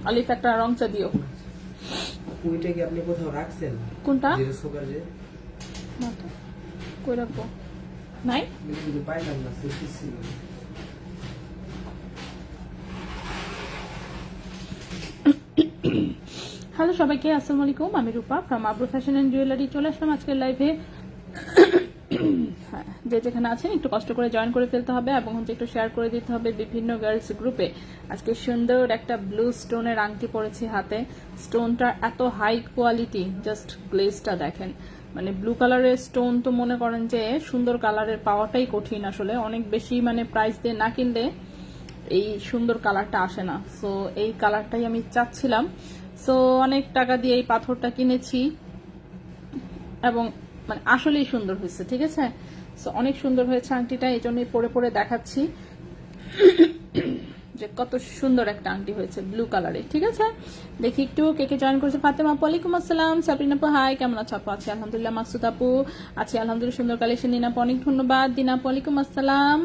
আলিফ একটা রং চা দিও। ওইটা কি আপনি কোথাও রাখছেন? কোনটা? জিরো সুগার যে না তো, কই রাখবো? নাই। কিন্তু পাইলাম না, সেটি ছিল। হ্যালো সবাইকে, আসসালামু আলাইকুম। আমি রূপা from Abru fashion and jewellery. চলে আসলাম আজকের লাইভে। হ্যাঁ, যে যেখানে আছেন একটু কষ্ট করে জয়েন করে ফেলতে হবে এবং হচ্ছে একটু শেয়ার করে দিতে হবে বিভিন্ন গার্লস গ্রুপে। আজকে সুন্দর একটা ব্লু স্টোনের আংটি পরেছি হাতে। স্টোনটা এত হাই কোয়ালিটি, জাস্ট গ্লেজটা দেখেন। মানে ব্লু কালারের স্টোন তো মনে করেন যে সুন্দর কালারের পাওয়াটাই কঠিন আসলে। অনেক বেশি মানে প্রাইস দিয়ে না কিনলে এই সুন্দর কালারটা আসে না। সো এই কালারটাই আমি চাচ্ছিলাম। সো অনেক টাকা দিয়ে এই পাথরটা কিনেছি এবং মানে আসলেই সুন্দর হয়েছে, ঠিক আছে। সো অনেক সুন্দর হয়েছে আংটিটা, এই জন্যই পরে পরে দেখাচ্ছি যে কত সুন্দর একটা আংটি হয়েছে ব্লু কালারে, ঠিক আছে। দেখি একটু কে কে জয়েন করেছে। ফাতেমা আপু ওয়ালাইকুম আসসালাম। সাবরিন আপু হাই, কেমন আছো আপু? আছি আলহামদুলিল্লাহ। মাকসুদ আপু আছি আলহামদুলিল্লাহ, সুন্দর কালেকশন। দিন আপু অনেক ধন্যবাদ। দিন আপু ওয়ালাইকুম আসসালাম।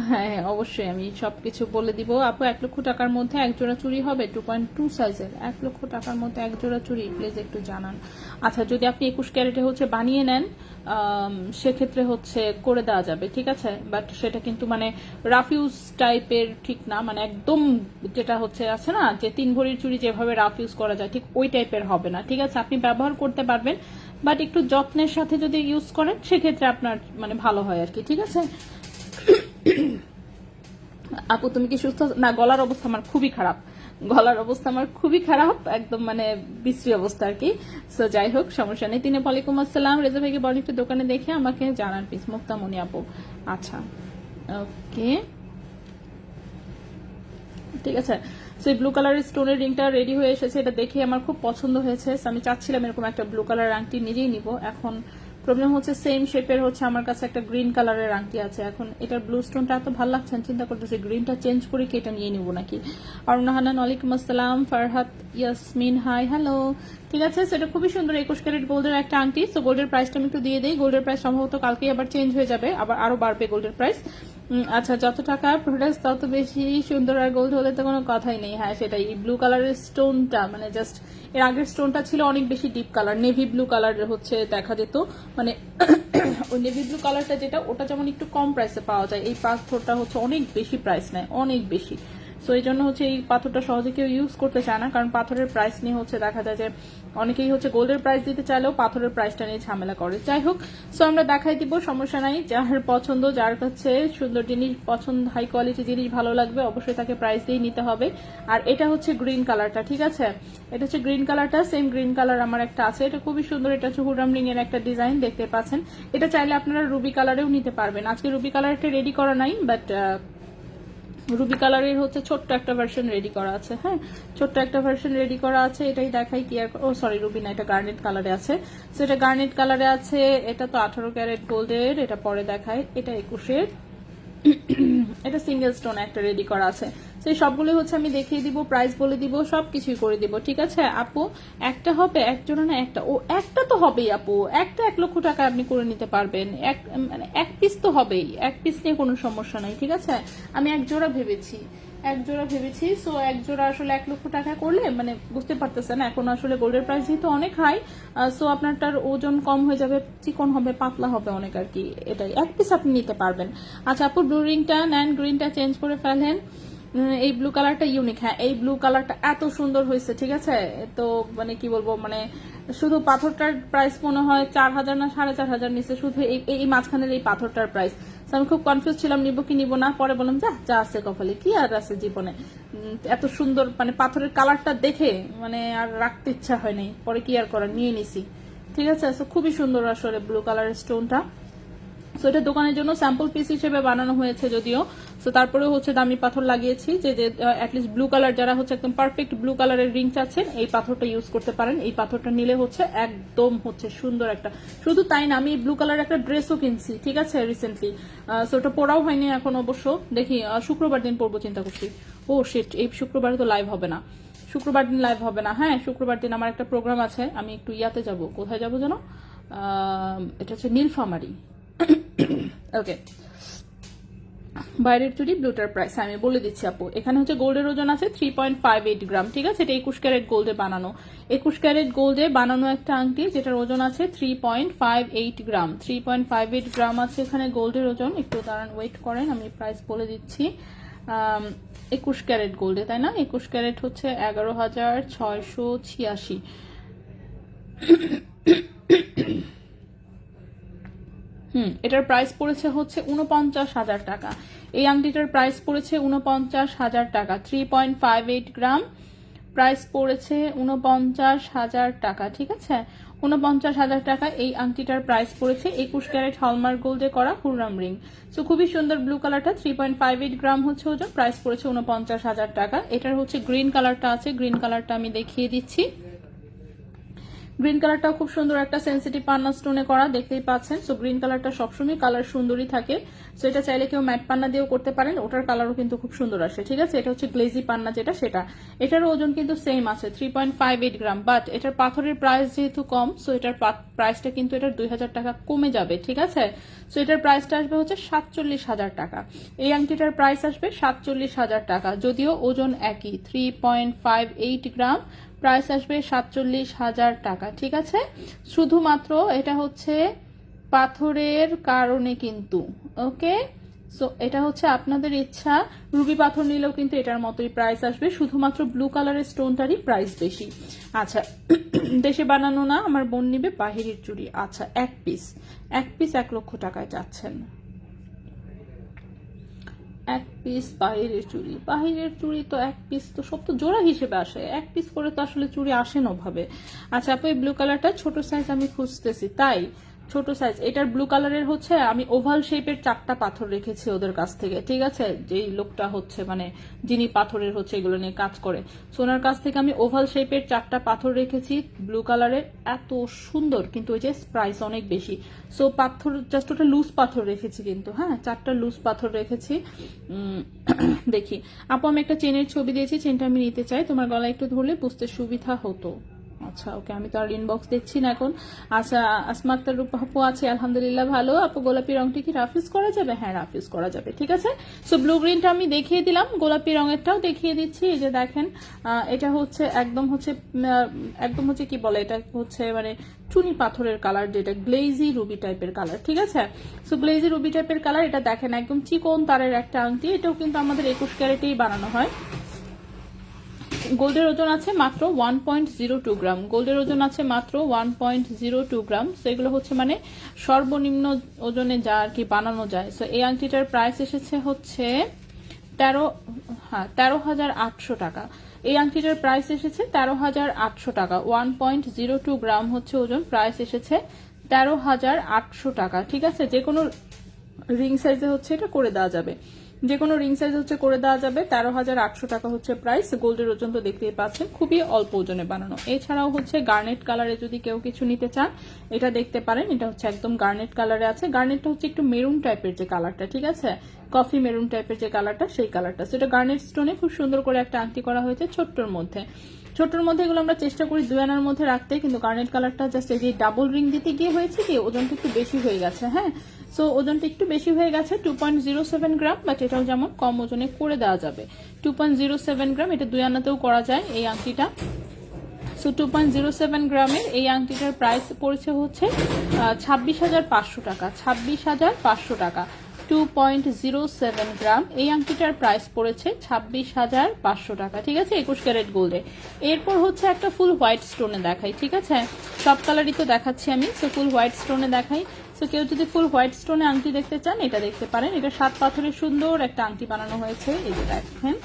হ্যাঁ অবশ্যই আমি সবকিছু বলে দিব আপু। 1 লক্ষ টাকার মধ্যে এক জোড়া চুড়ি হবে 2.2 সাইজের। 1 লক্ষ টাকার মধ্যে এক জোড়া চুড়ি প্লিজ একটু জানান। আচ্ছা, যদি আপনি 21 ক্যারেটে হচ্ছে বানিয়ে নেন সেক্ষেত্রে হচ্ছে করে দেওয়া যাবে, ঠিক আছে। বাট সেটা কিন্তু মানে রাফিউজ টাইপের ঠিক না, মানে একদম যেটা হচ্ছে আছে না যে 3 ভরির চুড়ি যেভাবে রাফিউজ করা যায় ঠিক ওই টাইপের হবে না, ঠিক আছে। আপনি ব্যবহার করতে পারবেন বাট একটু যত্নের সাথে যদি ইউজ করেন সেক্ষেত্রে আপনার মানে ভালো হয় আর কি, ঠিক আছে। আপু তুমি কি সুস্থ? না, গলার অবস্থা আমার খুবই খারাপ। গলার অবস্থা আমার খুবই খারাপ, একদম মানে বিশ্রী অবস্থা আর কি। সো যাই হোক, সমস্যা নেই। তিনি ওয়ালাইকুম আসসালাম। রেজা ভাইকে বলেন একটু দোকানে দেখে আমাকে জানান প্লিজ। মুক্তামণি আপু, আচ্ছা ওকে ঠিক আছে। সো এই ব্লু কালারের স্টোনের রিংটা রেডি হয়ে এসেছে, এটা দেখে আমার খুব পছন্দ হয়েছে। আমি চাচ্ছিলাম এরকম একটা ব্লু কালার আংটি নিজেই নিব। এখন প্রবলেম হচ্ছে সেম শেপের হচ্ছে আমার কাছে একটা গ্রিন কালারের আংটি আছে। এখন এটার ব্লু স্টোনটা এত ভালো লাগছে, চিন্তা করতেছি গ্রিনটা চেঞ্জ করে কি এটা নিয়ে নিব নাকি। অরুণা হানান ওয়ালাইকুম আসসালাম। ফারহাত ইয়াসমিন হাই, হ্যালো, ঠিক আছে। সেটা খুবই সুন্দর 21 ক্যারেট গোল্ডের একটা আংটি। সো গোল্ডের প্রাইসটা আমি একটু দিয়ে দিই। গোল্ডের প্রাইস সম্ভবত কালকেই আবার চেঞ্জ হয়ে যাবে, আবার আরো বাড়বে গোল্ডের প্রাইস। আচ্ছা, যত টাকা প্রোডাক্ট তত বেশি সুন্দর, আর গোল্ড হলে তো কোনো কথাই নেই। হ্যাঁ সেটাই, ব্লু কালারের স্টোনটা মানে জাস্ট, এর আগের স্টোনটা ছিল অনেক বেশি deep colour, navy blue colour হচ্ছে দেখা যেত। মানে ওই নেভি ব্লু কালারটা যেটা, ওটা যেমন একটু কম প্রাইসে পাওয়া যায়, এই পাথরটা হচ্ছে অনেক বেশি প্রাইস নেয়, অনেক বেশি। সো এই জন্য হচ্ছে এই পাথরটা সহজে কেউ ইউজ করতে চায় না, কারণ পাথরের প্রাইস নিয়ে হচ্ছে দেখা যায় যে অনেকেই হচ্ছে গোল্ডের প্রাইস দিতে চাইলেও পাথরের প্রাইসটা নিয়ে ঝামেলা করে। যাই হোক, সো আমরা দেখাই দিব, সমস্যা নাই। যার পছন্দ, যার কাছে সুন্দর জিনিস পছন্দ, হাই কোয়ালিটি জিনিস ভালো লাগবে, অবশ্যই তাকে প্রাইস দিয়ে নিতে হবে। আর এটা হচ্ছে গ্রিন কালারটা, ঠিক আছে। এটা হচ্ছে গ্রিন কালারটা, সেম গ্রিন কালার আমার একটা আছে, এটা খুবই সুন্দর। এটা হচ্ছে হুডাম রিং এর একটা ডিজাইন দেখতে পাচ্ছেন। এটা চাইলে আপনারা রুবি কালারেও নিতে পারবেন। আজকে রুবি কালারটা রেডি করা নাই, বাট রুবি কালারের হচ্ছে ছোট্ট একটা ভার্সন রেডি করা আছে। হ্যাঁ, ছোট্ট একটা ভার্সন রেডি করা আছে, এটাই দেখাই কি আর। ও সরি, রুবি না, এটা গার্নেট কালারে আছে। তো এটা গার্নেট কালারে আছে। এটা তো 18 ক্যারেট গোল্ডের, এটা পরে দেখায়। এটা 21-এর, এটা সিঙ্গেল স্টোন একটা রেডি করা আছে। সেই সবগুলো হচ্ছে আমি দেখিয়ে দিব, প্রাইস বলে দিব, সবকিছুই করে দিব, ঠিক আছে। আপু একটা হবে, একজোড়া না একটা? ও একটা তো হবেই আপু, একটা 1 লক্ষ টাকা আপনি করে নিতে পারবেন। মানে এক পিস তো হবেই, এক পিস নিয়ে কোনো সমস্যা নাই, ঠিক আছে। আমি এক জোড়া ভেবেছি, সো এক জোড়া আসলে 1 লক্ষ টাকা করলে মানে বুঝতে পারতেছেন এখন আসলে গোল্ডের প্রাইস যেহেতু অনেক হাই, সো আপনারটার ওজন কম হয়ে যাবে, চিকন হবে, পাতলা হবে অনেক আর কি। এটাই, এক পিস আপনি নিতে পারবেন। আচ্ছা আপু, ব্লু রিংটা নেন, গ্রিনটা চেঞ্জ করে ফেলেন। এই ব্লু কালারটা ইউনিক। হ্যাঁ, এই ব্লু কালারটা এত সুন্দর হয়েছে, ঠিক আছে। তো মানে কি বলবো, মানে শুধু পাথরটার প্রাইস মনে হয় 4,000 না 4,500 নিচ্ছে, শুধু এই মাঝখানের এই পাথরটার প্রাইস। আমি খুব কনফিউজ ছিলাম নিব কি নিব না, পরে বললাম যা আছে কপালে, কি আর আছে জীবনে। এত সুন্দর মানে পাথরের কালারটা দেখে মানে আর রাখতে ইচ্ছা হয় নাই, পরে কি আর করার, নিয়ে নিছি, ঠিক আছে। খুবই সুন্দর আসলে ব্লু কালারের স্টোনটা। সো এটা দোকানের জন্য স্যাম্পল পিস হিসেবে বানানো হয়েছে যদিও, সো তারপরে হচ্ছে দামি পাথর লাগিয়েছি যে অ্যাটলিস্ট ব্লু কালার যারা হচ্ছে একদম পারফেক্ট ব্লু কালারের রিং চাচ্ছেন এই পাথরটা ইউজ করতে পারেন। এই পাথরটা নিলে হচ্ছে একদম হচ্ছে সুন্দর একটা, শুধু তাই না আমি ব্লু কালার একটা ড্রেসও কিনছি, ঠিক আছে, রিসেন্টলি। সো ওটা পরাও হয়নি এখন অবশ্য, দেখি শুক্রবার দিন পরবো চিন্তা করছি। ও শিট, এই শুক্রবারে তো লাইভ হবে না, শুক্রবার দিন লাইভ হবে না। হ্যাঁ, শুক্রবার দিন আমার একটা প্রোগ্রাম আছে, আমি একটু ইয়াতে যাব, কোথায় যাব যেন, এটা হচ্ছে নীলফামারি। ওকে, বাইরের চুড়ি ব্লুটার প্রাইস আমি বলে দিচ্ছি আপু। এখানে হচ্ছে গোল্ডের ওজন আছে 3.58 গ্রাম, ঠিক আছে, এটা 21 ক্যারেট গোল্ডে বানানো, 21 ক্যারেট গোল্ডে বানানো একটা আংটি যেটার ওজন আছে 3.58 গ্রাম। 3.58 গ্রাম আছে এখানে গোল্ডের ওজন। একটু দাঁড়ান, ওয়েট করেন, আমি প্রাইস বলে দিচ্ছি। 21 ক্যারেট গোল্ডে, তাই না, 21 ক্যারেট হচ্ছে 11,686। এটার প্রাইস পড়েছে হচ্ছে 49,000 টাকা। এই আংটিটার প্রাইস পড়েছে 49,000 টাকা। 3.58 গ্রাম, প্রাইস পড়েছে 49,000 টাকা, ঠিক আছে, 49,000 টাকা এই আংটিটার প্রাইস পড়েছে। 21 ক্যারেট হলমার্ক গোল্ডে করা হুররাম রিং। সো খুবই সুন্দর ব্লু কালারটা, 3.58 গ্রাম হচ্ছে ওজন, প্রাইস পড়েছে 49,000 টাকা। এটার হচ্ছে গ্রিন কালারটা আছে, গ্রিন কালারটা আমি দেখিয়ে দিচ্ছি। গ্রিন কালারটাও খুব সুন্দর একটা সেন্সিটিভ পান্না স্টোনে করা, দেখতেই পাচ্ছেন। সো গ্রিন কালারটা সবসময় কালার সুন্দরই থাকে। সো এটা চাইলে কেউ ম্যাট পান্না দিয়েও করতে পারেন, ওটার কালারও কিন্তু খুব সুন্দর আসে, ঠিক আছে। এটা হচ্ছে গ্লেজি পান্না যেটা, সেটা, এটারও ওজন কিন্তু সেম আছে 3.58 গ্রাম, বাট এটার পাথরের প্রাইস যেহেতু কম, সো এটার প্রাইসটা কিন্তু এটার 2,000 টাকা কমে যাবে, ঠিক আছে। সো এটার প্রাইসটা আসবে হচ্ছে 47,000 টাকা। এই আংটিটার প্রাইস আসবে 47,000 টাকা, যদিও ওজন একই 3.58 গ্রাম, প্রাইস আসবে 47,000 টাকা, ঠিক আছে। শুধুমাত্র এটা হচ্ছে পাথরের কারণে কিন্তু, ওকে। সো এটা হচ্ছে আপনাদের ইচ্ছা, রুবি পাথর নিলেও কিন্তু এটার মতোই প্রাইস আসবে, শুধুমাত্র ব্লু কালারের স্টোনটারই প্রাইস বেশি। আচ্ছা, দেশে বানানো না, আমার বোন নিবে বাহিরের চুড়ি। আচ্ছা, এক পিস 1 লক্ষ টাকায় যাচ্ছেন। এক পিস বাহিরের চুড়ি, বাহিরের চুড়ি তো এক পিস তো সব তো জোড়া হিসেবে আসে, এক পিস করে তো আসলে চুড়ি আসে না ভাবে। আচ্ছা আপু, এই ব্লু কালারটা ছোট সাইজ আমি খুঁজতেছি, তাই ছোট সাইজ, এটার ব্লু কালারের হচ্ছে আমি ওভাল শেপের 4টা পাথর রেখেছি ওদের কাছ থেকে, ঠিক আছে, যেই লোকটা হচ্ছে মানে যিনি পাথরের হচ্ছে এগুলো নিয়ে কাজ করে, সোনার কাছ থেকে আমি ওভাল শেপের 4টা পাথর রেখেছি ব্লু কালারের, এত সুন্দর, কিন্তু ওই যে প্রাইস অনেক বেশি। সো পাথর জাস্ট ওটা লুজ পাথর রেখেছি কিন্তু, হ্যাঁ 4টা লুজ পাথর রেখেছি। দেখি আপু, আমি একটা চেনের ছবি দিয়েছি, চেনটা আমি নিতে চাই, তোমার গলায় একটু ধরলে বুঝতে সুবিধা হতো। আচ্ছা ওকে, আমি তো আর ইনবক্স দেখছি না এখন। আচ্ছা, আসমা আক্তার রূপা আপু আছে, আলহামদুলিল্লাহ ভালো। আপু গোলাপি রংটি কি রাফিজ করা যাবে? হ্যাঁ রাফিজ করা যাবে, ঠিক আছে। সো ব্লু গ্রিনটা আমি দেখিয়ে দিলাম, গোলাপি রঙেরটাও দেখিয়ে দিচ্ছি। এই যে দেখেন, এটা হচ্ছে একদম হচ্ছে কি বলে, এটা হচ্ছে মানে চুনি পাথরের কালার, যেটা গ্লেজি রুবি টাইপের কালার, ঠিক আছে। সো গ্লেজি রুবি টাইপের কালার, এটা দেখেন একদম চিকন তারের একটা আংটি, এটাও কিন্তু আমাদের 21 ক্যারেটেই বানানো হয়। গোল্ডের ওজন আছে মাত্র 1.02 গ্রাম, গোল্ডের ওজন আছে মাত্র 1.02 গ্রাম। সো এগুলো হচ্ছে মানে সর্বনিম্ন ওজনে যা আর কি বানানো যায়। সো এই আংটিটার প্রাইস এসেছে হচ্ছে 13,800 টাকা। এই আংটিটার প্রাইস এসেছে 13,800 টাকা। 1.02 গ্রাম হচ্ছে ওজন, প্রাইস এসেছে 13,800 টাকা, ঠিক আছে। যে কোনো রিং সাইজে হচ্ছে এটা করে দেওয়া যাবে, যে কোনো রিং সাইজ হচ্ছে করে দেওয়া যাবে। 13,800 টাকা হচ্ছে প্রাইস। গোল্ডের ওজন তো দেখতেই পাচ্ছেন, খুবই অল্প ওজনে বানানো। এছাড়াও হচ্ছে গার্নেট কালারে যদি কেউ কিছু নিতে চান, এটা দেখতে পারেন, এটা হচ্ছে একদম গার্নেট কালারে আছে। গার্নেটটা হচ্ছে একটু মেরুন টাইপের যে কালারটা, ঠিক আছে, কফি মেরুন টাইপের যে কালারটা, সেই কালারটা। সেটা গার্নেট স্টোনে খুব সুন্দর করে একটা আংটি করা হয়েছে ছোট্টর মধ্যে। এগুলো আমরা চেষ্টা করি 2 আনার মধ্যে রাখতে, কিন্তু গার্নেট কালারটা জাস্ট এই যে ডাবল রিং দিতে গিয়ে হয়েছে কি ওজনটা একটু বেশি হয়ে গেছে। হ্যাঁ, সো ওজনটা একটু বেশি হয়ে গেছে, 2.07 গ্রাম, বাট এটাও যেমন কম ওজনে করে দেওয়া যাবে। 2.07 গ্রাম, এটা 2 আনাতেও করা যায় এই আংটিটা। সো 2.07 গ্রামের এই আংটিটার প্রাইস পড়েছে হচ্ছে 26,500 টাকা। 26,500 টাকা। 2.07 গ্রাম এই আংটিটার প্রাইস পড়েছে 26,500 টাকা, ঠিক আছে, 21 ক্যারেট গোল্ডে। এরপর হচ্ছে একটা ফুল হোয়াইট স্টোনে দেখাই, ঠিক আছে, সব কালারই তো দেখাচ্ছি আমি। সো ফুল হোয়াইট স্টোনে দেখাই। সো কেউ যদি ফুল হোয়াইট স্টোনে আংটি দেখতে চান, এটা দেখতে পারেন। এটা 7 পাথরের সুন্দর একটা আংটি বানানো হয়েছে, এই যে দেখেন।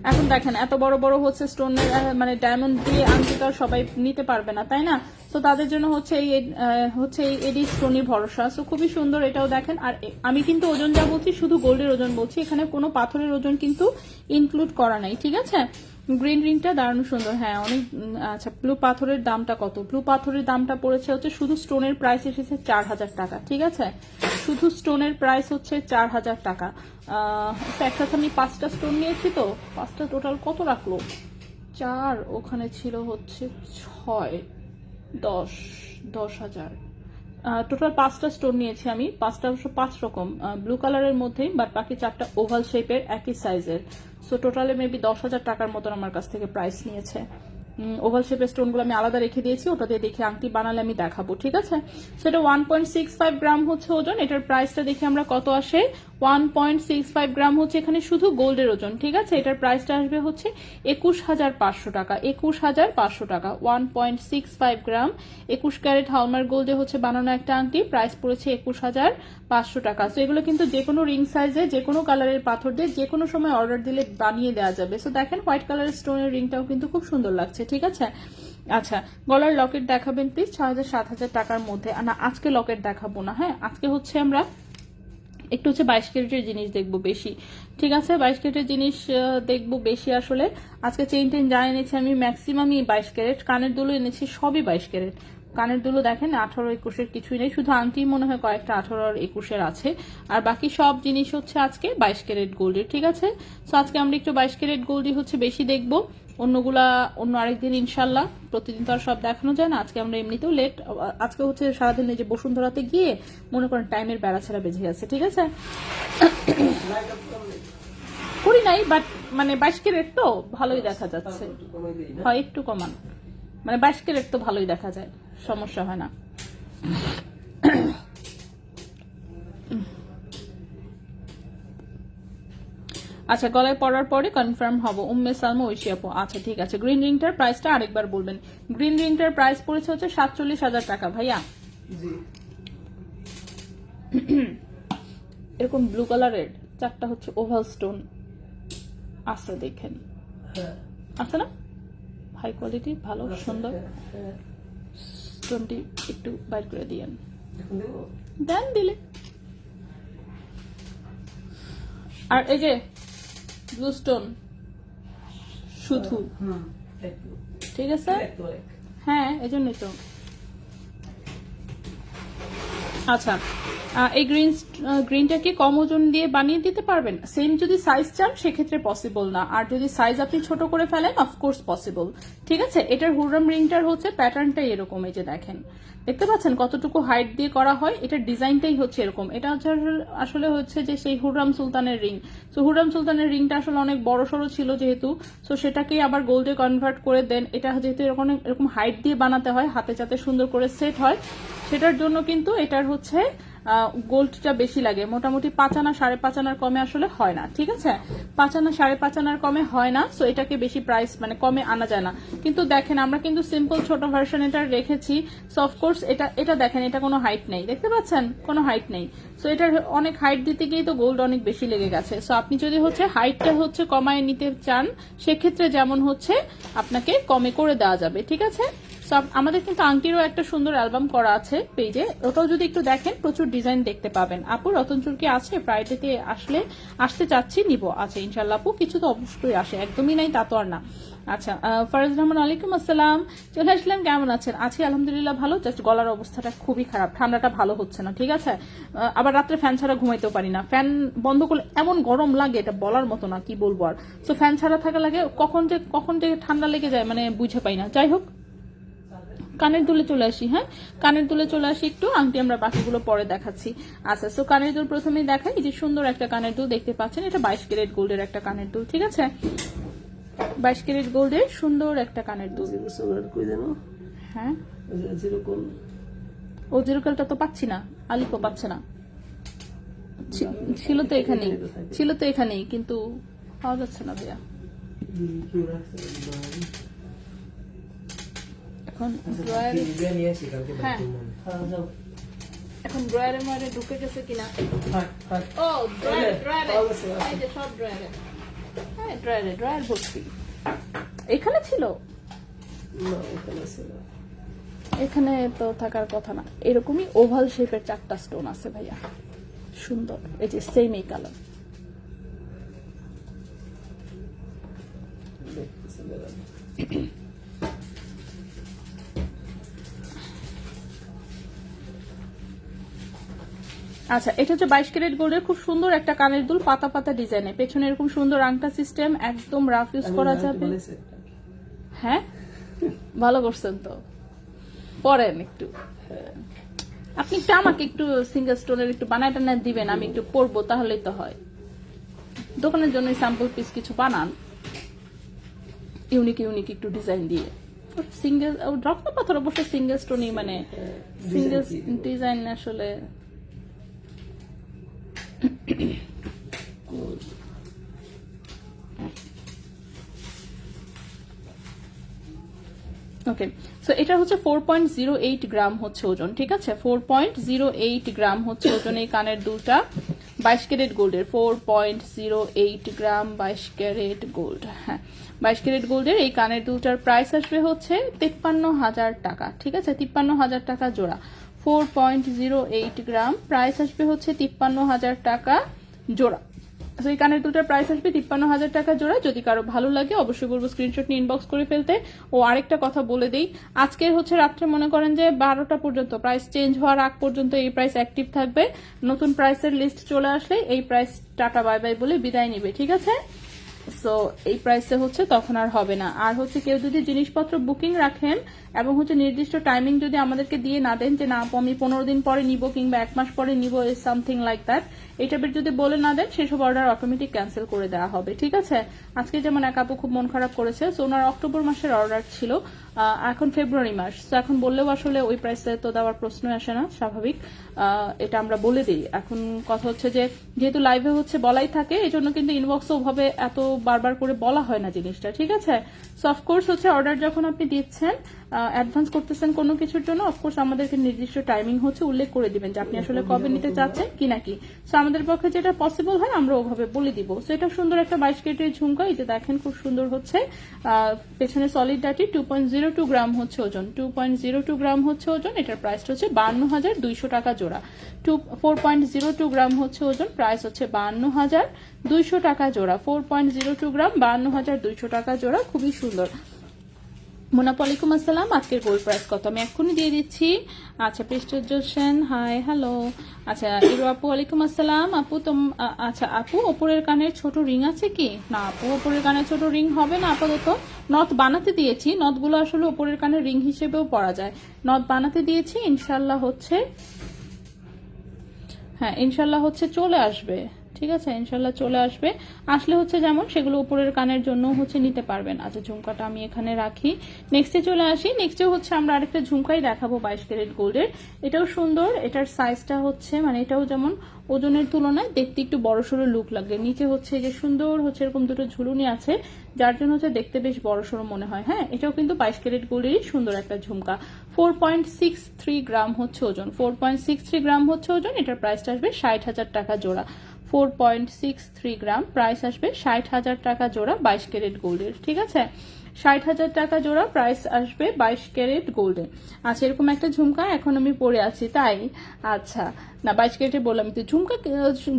এখন দেখেন এত বড় বড় হচ্ছে স্টোনের মানে ডায়মন্ড দিয়ে আংটি তো আর সবাই নিতে পারবে না, তাই না? তো তাদের জন্য হচ্ছে এই এডি স্টোনই ভরসা। সো খুবই সুন্দর, এটাও দেখেন। আর আমি কিন্তু ওজন যা বলছি শুধু গোল্ডের ওজন বলছি, এখানে কোনো পাথরের ওজন কিন্তু ইনক্লুড করা নাই, ঠিক আছে? গ্রিন রিংটা দারুণ সুন্দর, হ্যাঁ অনেক। আচ্ছা, ব্লু পাথরের দামটা কত? ব্লু পাথরের দামটা পড়েছে হচ্ছে শুধু স্টোনের প্রাইস এসেছে 4000 টাকা, ঠিক আছে? শুধু স্টোনের প্রাইস হচ্ছে 4000 টাকা। একসাথে আমি 5টা স্টোন নিয়েছি, তো 5টা টোটাল কত রাখলো? 4, ওখানে ছিল হচ্ছে 6, 10,000। টোটাল 5টা স্টোন নিয়েছি আমি, 5টা অবশ্য 5 রকম ব্লু কালারের মধ্যেই, বাট বাকি 4টা ওভাল শেপের একই সাইজের। সো টোটালে মেবি 10,000 টাকার মতন আমার কাছ থেকে প্রাইস নিয়েছে। ওভাল শেপের স্টোনগুলো আমি আলাদা রেখে দিয়েছি, ওটা দিয়ে দেখে আংটি বানালে আমি দেখাবো, ঠিক আছে? সেটা 1.65 গ্রাম হচ্ছে ওজন। এটার প্রাইসটা দেখি আমরা কত আসে। 1.65 গ্রাম হচ্ছে এখানে শুধু গোল্ডের ওজন, ঠিক আছে? এটার প্রাইসটা আসবে হচ্ছে 21,500 টাকা। 21,500 টাকা, 1.65 গ্রাম, 21 ক্যারেট হলমার্ক গোল্ডে হচ্ছে বানানো একটা আংটি। প্রাইস পড়েছে 21,500 টাকা। তো এগুলো কিন্তু যে কোনো রিং সাইজে, যে কোনো কালারের পাথর দিয়ে যে কোনো সময় অর্ডার দিলে বানিয়ে দেওয়া যাবে। সো দেখেন হোয়াইট কালারের স্টোনের রিংটাও কিন্তু খুব সুন্দর লাগছে, ঠিক আছে? আচ্ছা, গলার লকেট দেখাবেন প্লিজ 6,000-7,000 টাকার মধ্যে। না, আজকে লকেট দেখাবো না, হ্যাঁ আজকে হচ্ছে আমরা একটু হচ্ছে 22 ক্যারেটের জিনিস দেখবো বেশি, ঠিক আছে? 22 ক্যারেটের জিনিস দেখবো বেশি। আসলে আজকে চেইন টেন যা এনেছি আমি ম্যাক্সিমামই 22 ক্যারেট, কানের দুলো এনেছি সবই 22 ক্যারেট। কানের দুলো দেখেন 18-21-এর কিছুই নেই, শুধু আংটি মনে হয় কয়েকটা 18 আর 21-এর আছে, আর বাকি সব জিনিস হচ্ছে আজকে 22 ক্যারেট গোল্ডের, ঠিক আছে? সো আজকে আমরা একটু 22 ক্যারেট গোল্ডই হচ্ছে বেশি দেখবো, অন্যগুলা অন্য আরেকদিন ইনশাল্লাহ। প্রতিদিন তো আর সব দেখানো যায় না, আজকে আমরা এমনিতেও লেট, আজকে হচ্ছে সারাদিন এই যে বসুন্ধরাতে গিয়ে মনে করেন টাইমের বেড়া ছাড়া বেজে গেছে, ঠিক আছে? করি নাই, বাট মানে 22 ক্যারেট তো ভালোই দেখা যাচ্ছে। হয় একটু কমান, মানে 22 ক্যারেট তো ভালোই দেখা যায়, সমস্যা হয় না। আচ্ছা, গলায় পড়ার পরে কনফার্ম হবো। উম্মে সালমা ঐশী আপু, আচ্ছা ঠিক আছে। গ্রিন রিংটার প্রাইসটা আরেকবার বলবেন। গ্রিন রিংটার প্রাইস পড়েছে হচ্ছে 47,000 টাকা ভাইয়া। এরকম ব্লু কালারের 4টা হচ্ছে ওভাল স্টোন আছে, দেখেন আছে না? হাই কোয়ালিটি, ভালো সুন্দর। স্টোনটি একটু বাইর করে দিয়েন, দেন দিলে। আর এই যে ব্লু স্টোন শুধু, ঠিক আছে? হ্যাঁ, এই জন্যই তো। আচ্ছা, এই গ্রিনটা কি কম ওজন দিয়ে বানিয়ে দিতে পারবেন? সেম যদি সাইজ চান সেক্ষেত্রে পসিবল না, আর যদি সাইজ আপনি ছোট করে ফেলেন অফকোর্স পসিবল, ঠিক আছে? এটার হুররাম রিংটার হচ্ছে প্যাটার্নটাই এরকম, এই যে দেখেন, দেখতে পাচ্ছেন কতটুকু হাইট দিয়ে করা হয়, এটার ডিজাইনটাই হচ্ছে এরকম। এটা হচ্ছে আসলে হচ্ছে যে সেই হুররাম সুলতানের রিং। তো হুররাম সুলতানের রিংটা আসলে অনেক বড় সড়ো ছিল যেহেতু, তো সেটাকেই আবার গোল্ডে কনভার্ট করে দেন। এটা যেহেতু এরকম হাইট দিয়ে বানাতে হয়, হাতে যাতে সুন্দর করে সেট হয়, সেটার জন্য কিন্তু এটার হচ্ছে গোল্ডটা বেশি লাগে। মোটামুটি 5 আনা 5.5 আনার কমে আসলে হয় না, ঠিক আছে? 5 আনা 5.5 আনার কমে হয় না, সো এটাকে বেশি প্রাইস মানে কমে আনা যায় না। কিন্তু দেখেন আমরা কিন্তু সিম্পল ছোট ভার্সন এটা রেখেছি। সো অফকোর্স এটা দেখেন, এটা কোনো হাইট নেই, দেখতে পাচ্ছেন কোনো হাইট নেই। সো এটার অনেক হাইট দিতে গিয়ে তো গোল্ড অনেক বেশি লেগে গেছে। সো আপনি যদি হচ্ছে হাইটটা হচ্ছে কমায় নিতে চান সেক্ষেত্রে যেমন হচ্ছে আপনাকে কমে করে দেওয়া যাবে, ঠিক আছে? আমাদের কিন্তু আংটিরও একটা সুন্দর অ্যালবাম করা আছে পেজে, ওটাও যদি একটু দেখেন প্রচুর ডিজাইন দেখতে পাবেন। আপু রতনচুর কি আছে? ফ্রাইডেতে আসতে চাচ্ছি, নিব। আচ্ছা ইনশাল্লাহ আপু, কিছু তো অবশ্যই আসে, একদমই নাই তা তো আর না। আচ্ছা, ফারাজ রহমান ওয়ালাইকুম আসসালাম, চলে আসলাম, কেমন আছেন? আছি আলহামদুলিল্লাহ ভালো, জাস্ট গলার অবস্থাটা খুবই খারাপ, ঠান্ডাটা ভালো হচ্ছে না, ঠিক আছে? আবার রাত্রে ফ্যান ছাড়া ঘুমাইতেও পারি না, ফ্যান বন্ধ করলে এমন গরম লাগে এটা বলার মতো না, কি বলবো আর। তো ফ্যান ছাড়া থাকা লাগে, কখন যে ঠান্ডা লেগে যায় মানে বুঝে পাই না। যাই হোক, কানের দুলে চলে আসি। হ্যাঁ, কানের দুলে চলে আসি একটু, আংটি আমরা বাকিগুলো পরে দেখাচ্ছি। আচ্ছা, সো কানের দুল প্রথমেই দেখাই। এই যে সুন্দর একটা কানের দুল দেখতে পাচ্ছেন, এটা 22 ক্যারেট গোল্ডের একটা কানের দুল, ঠিক আছে? 22 ক্যারেট গোল্ডের সুন্দর একটা কানের দুল। হ্যাঁ, ও জিরোকালটা তো পাচ্ছি না, আলিপও পাচ্ছে না। ছিল তো এখানেই, কিন্তু পাওয়া যাচ্ছে না ভাইয়া। এখন ড্রয়ারের মধ্যে ঢুকে গেছে কিনা। ও ড্রয়ারে, সব ড্রয়ারে। হ্যাঁ, ড্রয়ার ভর্তি। এখানে ছিল, না এখানে ছিল। এখানে তো থাকার কথা না। এরকমই ওভাল শেপের 4টা স্টোন আছে ভাইয়া, সুন্দর। এই যে সেম এই কালার। দেখতেছি দাঁড়ান। আচ্ছা, এটা হচ্ছে 22 ক্যারেট গোল্ডের খুব সুন্দর একটা কানের দুল, পাতা পাতা ডিজাইনে, পেছনে এরকম সুন্দর আংটা সিস্টেম, একদম রাফ ইউজ করা যাবে। হ্যাঁ, ভালো করছেন তো, পরেন একটু। আপনি একটু আমাকে একটু সিঙ্গেল স্টোনের একটু বানায় টানায় দিবেন, আমি একটু পরবো, তাহলেই তো হয়। দোকানের জন্য স্যাম্পল পিস কিছু বানান, ইউনিক ইউনিক একটু ডিজাইন দিয়ে। সিঙ্গেল রত্ন পাথর অবশ্য সিঙ্গেল স্টোনই, মানে সিঙ্গেল ডিজাইন আসলে। ওকে, সো এটা হচ্ছে 4.08 গ্রাম হচ্ছে ওজন, ঠিক আছে? 4.08 গ্রাম হচ্ছে ওজন এই কানের দুলটা, 22 ক্যারেট গোল্ডের। 4.08 গ্রাম 22 ক্যারেট গোল্ড। হ্যাঁ, 22 ক্যারেট গোল্ডের এই কানের দুলটার প্রাইস আসবে হচ্ছে 53,000 টাকা, ঠিক আছে? 53,000 টাকা জোড়া। 4.08 গ্রাম, প্রাইস আসবে হচ্ছে 53,000 টাকা জোড়া। তো এই কানের দুটার প্রাইস আসবে 53,000 টাকা জোড়া। যদি কারো ভালো লাগে অবশ্যই বলবো স্ক্রিনশট নিয়ে ইনবক্স করে ফেলতে। ও আরেকটা কথা বলে দেই, আজকের হচ্ছে রাত্রে মনে করেন যে 12টা পর্যন্ত, প্রাইস চেঞ্জ হওয়ার আগ পর্যন্ত এই প্রাইস অ্যাক্টিভ থাকবে। নতুন প্রাইসের লিস্ট চলে আসলে এই প্রাইস টাটা বাই বাই বলে বিদায় নিবে, ঠিক আছে? সো এই প্রাইসে হচ্ছে তখন আর হবে না। আর হচ্ছে কেউ যদি জিনিসপত্র বুকিং রাখেন এবং হচ্ছে নির্দিষ্ট টাইমিং যদি আমাদেরকে দিয়ে না দেন যে না আপু আমি 15 দিন পরে নিব কিংবা 1 মাস পরে নিব, সামথিং লাইক দ্যাট, এই টাইপের যদি বলে না দেন সেসব অর্ডার অটোমেটিক ক্যান্সেল করে দেওয়া হবে, ঠিক আছে? আজকে যেমন এক আপু খুব মন খারাপ করেছে, সো ওনার অক্টোবর মাসের অর্ডার ছিল, এখন ফেব্রুয়ারি মাস, তো এখন বললেও আসলে ওই প্রাইসে তো দেওয়ার প্রশ্নই আসে না, স্বাভাবিক। এটা আমরা বলে দিই। এখন কথা হচ্ছে যে যেহেতু লাইভে হচ্ছে বলাই থাকে, এই জন্য কিন্তু ইনবক্সে ওভাবে এত বারবার করে বলা হয় না জিনিসটা, ঠিক আছে? সো অফকোর্স হচ্ছে অর্ডার যখন আপনি দিচ্ছেন, অ্যাডভান্স করতেছেন কোনো কিছুর জন্য, অফকোর্স আমাদেরকে নির্দিষ্ট টাইমিং হচ্ছে উল্লেখ করে দিবেন যে আপনি আসলে কবে নিতে চাচ্ছেন কি নাকি। সো আমাদের পক্ষে যেটা পসিবল হয় আমরা ওভাবে বলে দিব। সো এটা সুন্দর একটা 22 ক্যারেটের ঝুমকা, এই যে দেখেন খুব সুন্দর হচ্ছে, পেছনে সলিড ডাটি, 2.02 গ্রাম হচ্ছে ওজন, 2.02 গ্রাম হচ্ছে ওজন। এটার প্রাইসটা হচ্ছে 52,200 টাকা জোড়া। 4.02 গ্রাম হচ্ছে ওজন, প্রাইস হচ্ছে 52,200 টাকা জোড়া। 4.02 গ্রাম 52,200 টাকা জোড়া, খুবই সুন্দর। মোনাপ ওয়ালাইকুম আসসালাম, আজকের গোল্ড প্রাইস কত আমি এক্ষুনি দিয়ে দিচ্ছি। আচ্ছা, পৃষ্ঠজ্জ সেন হাই হ্যালো। আচ্ছা, ইরো আপু ওয়ালাইকুম আসসালাম। আপু আচ্ছা আপু, ওপরের কানের ছোট রিং আছে কি? না আপু, ওপরের কানের ছোট রিং হবে না আপাতত। নথ বানাতে দিয়েছি, নথগুলো আসলে ওপরের কানের রিং হিসেবেও পরা যায়। নথ বানাতে দিয়েছি, ইনশাল্লাহ হচ্ছে, হ্যাঁ ইনশাল্লাহ হচ্ছে চলে আসবে, ঠিক আছে? ইনশাল্লাহ চলে আসবে। আসলে হচ্ছে যেমন সেগুলো উপরের কানের জন্য হচ্ছে নিতে পারবেন। আচ্ছা, ঝুমকাটা আমি এখানে রাখি, নেক্সটে চলে আসি। নেক্সটে হচ্ছে আমরা আরেকটা ঝুমকাই দেখাবো 22 ক্যারেট গোল্ডের, এটাও সুন্দর। এটার সাইজটা হচ্ছে মানে এটাও যেমন ওজনের তুলনায় দেখতে একটু বড়সড় লুক লাগে। নিচে হচ্ছে যে সুন্দর হচ্ছে এরকম দুটো ঝুলুনি আছে, যার জন্য হচ্ছে দেখতে বেশ বড়সড় মনে হয়। হ্যাঁ, এটাও কিন্তু 22 ক্যারেট গোল্ডেরই সুন্দর একটা ঝুমকা। 4.63 গ্রাম হচ্ছে ওজন, 4.63 গ্রাম হচ্ছে ওজন। এটার প্রাইসটা আসবে 60,000 টাকা জোড়া। 4.63 গ্রাম, প্রাইস আসবে 60,000 টাকা জোড়া 22 ক্যারেট গোল্ডের, ঠিক আছে? 60,000 টাকা জোড়া প্রাইস আসবে 22 ক্যারেট গোল্ডে। আচ্ছা, এরকম একটা ঝুমকা এখন আমি পরে আছি, তাই? আচ্ছা, না 22 ক্যারেটে বললাম তো,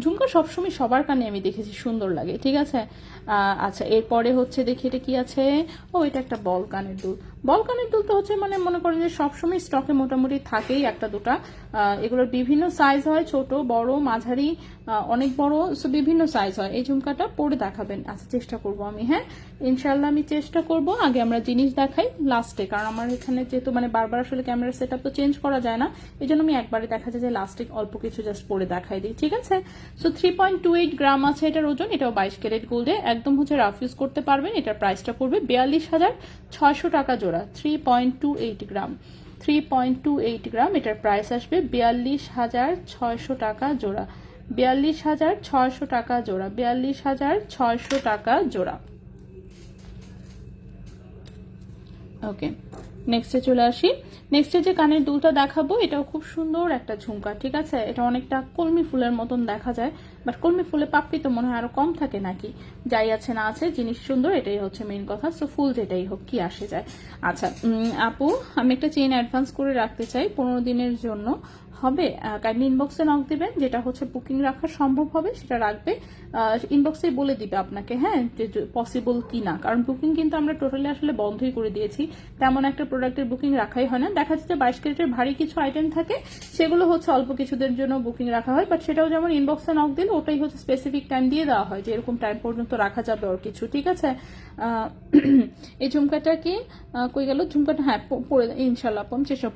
ঝুমকা সবসময় সবার কানে আমি দেখেছি সুন্দর লাগে, ঠিক আছে? আচ্ছা, এরপরে হচ্ছে দেখি এটা কি আছে। ও, এটা একটা বল কানের দুল। বল কানের দুল তো হচ্ছে মানে মনে করেন যে সবসময় স্টকে মোটামুটি থাকেই একটা দুটা। এগুলোর বিভিন্ন সাইজ হয়, ছোট বড় মাঝারি, অনেক বড়, বিভিন্ন সাইজ হয়। এই ঝুমকাটা পরে দেখাবেন? আচ্ছা, চেষ্টা করব আমি, হ্যাঁ ইনশাল্লাহ আমি চেষ্টা করব। আগে আমরা জিনিস দেখাই লাস্টে, কারণ আমার এখানে যেহেতু মানে বারবার আসলে ক্যামেরা সেট আপ তো চেঞ্জ করা যায় না, এই জন্য আমি একবারে দেখা যায় যে লাস্টে অল্প কিছু জাস্ট পরে দেখাই দিই, ঠিক আছে? সো 3.28 গ্রাম আছে এটার ওজন, এটাও 22 ক্যারেট গোল্ডে, একদম হচ্ছে রাফ ইউজ করতে পারবেন। এটার প্রাইসটা পড়বে 42,600 টাকা জোড়া। 3.28 গ্রাম, 3.28 গ্রাম, এটার প্রাইস আসবে 42,600 টাকা জোড়া। 42,600 টাকা জোড়া, 42,600 টাকা জোড়া। ওকে, নেক্সটে চলে আসি। নেক্সটে যে কানের দুলটা দেখাবো এটাও খুব সুন্দর একটা ঝুমকা, ঠিক আছে। এটা অনেকটা কলমি ফুলের মতন দেখা যায়, বাট কলমি ফুলে পাপড়ি তো মনে হয় আরো কম থাকে নাকি, যাই আছে না আছে জিনিস সুন্দর, এটাই হচ্ছে মেইন কথা। সো ফুল যেটাই হোক কি আসে যায়। আচ্ছা আপু, আমি একটা চেইন অ্যাডভান্স করে রাখতে চাই 15 দিনের জন্য, হবে? কাইন্ডলি ইনবক্সে নক দিবেন, যেটা হচ্ছে বুকিং রাখা সম্ভব হবে সেটা রাখবে, ইনবক্সে বলে দিবে আপনাকে, হ্যাঁ, যে পসিবল কি না। কারণ বুকিং কিন্তু আমরা টোটালি আসলে বন্ধই করে দিয়েছি, তেমন একটা প্রোডাক্টের বুকিং রাখাই হয় না। দেখা যাচ্ছে 22 ক্যারেটের ভারী কিছু আইটেম থাকে, সেগুলো হচ্ছে অল্প কিছুদের জন্য বুকিং রাখা হয়, বাট সেটাও যেমন ইনবক্সে নক দিলে ওটাই হচ্ছে স্পেসিফিক টাইম দিয়ে দেওয়া হয় যে এরকম টাইম পর্যন্ত রাখা যাবে ওর কিছু, ঠিক আছে। এই ঝুমকাটা কি কই গেল ঝুমকাটা? হ্যাঁ পরে ইনশাল্লাহ আপু আমি চেষ্টা,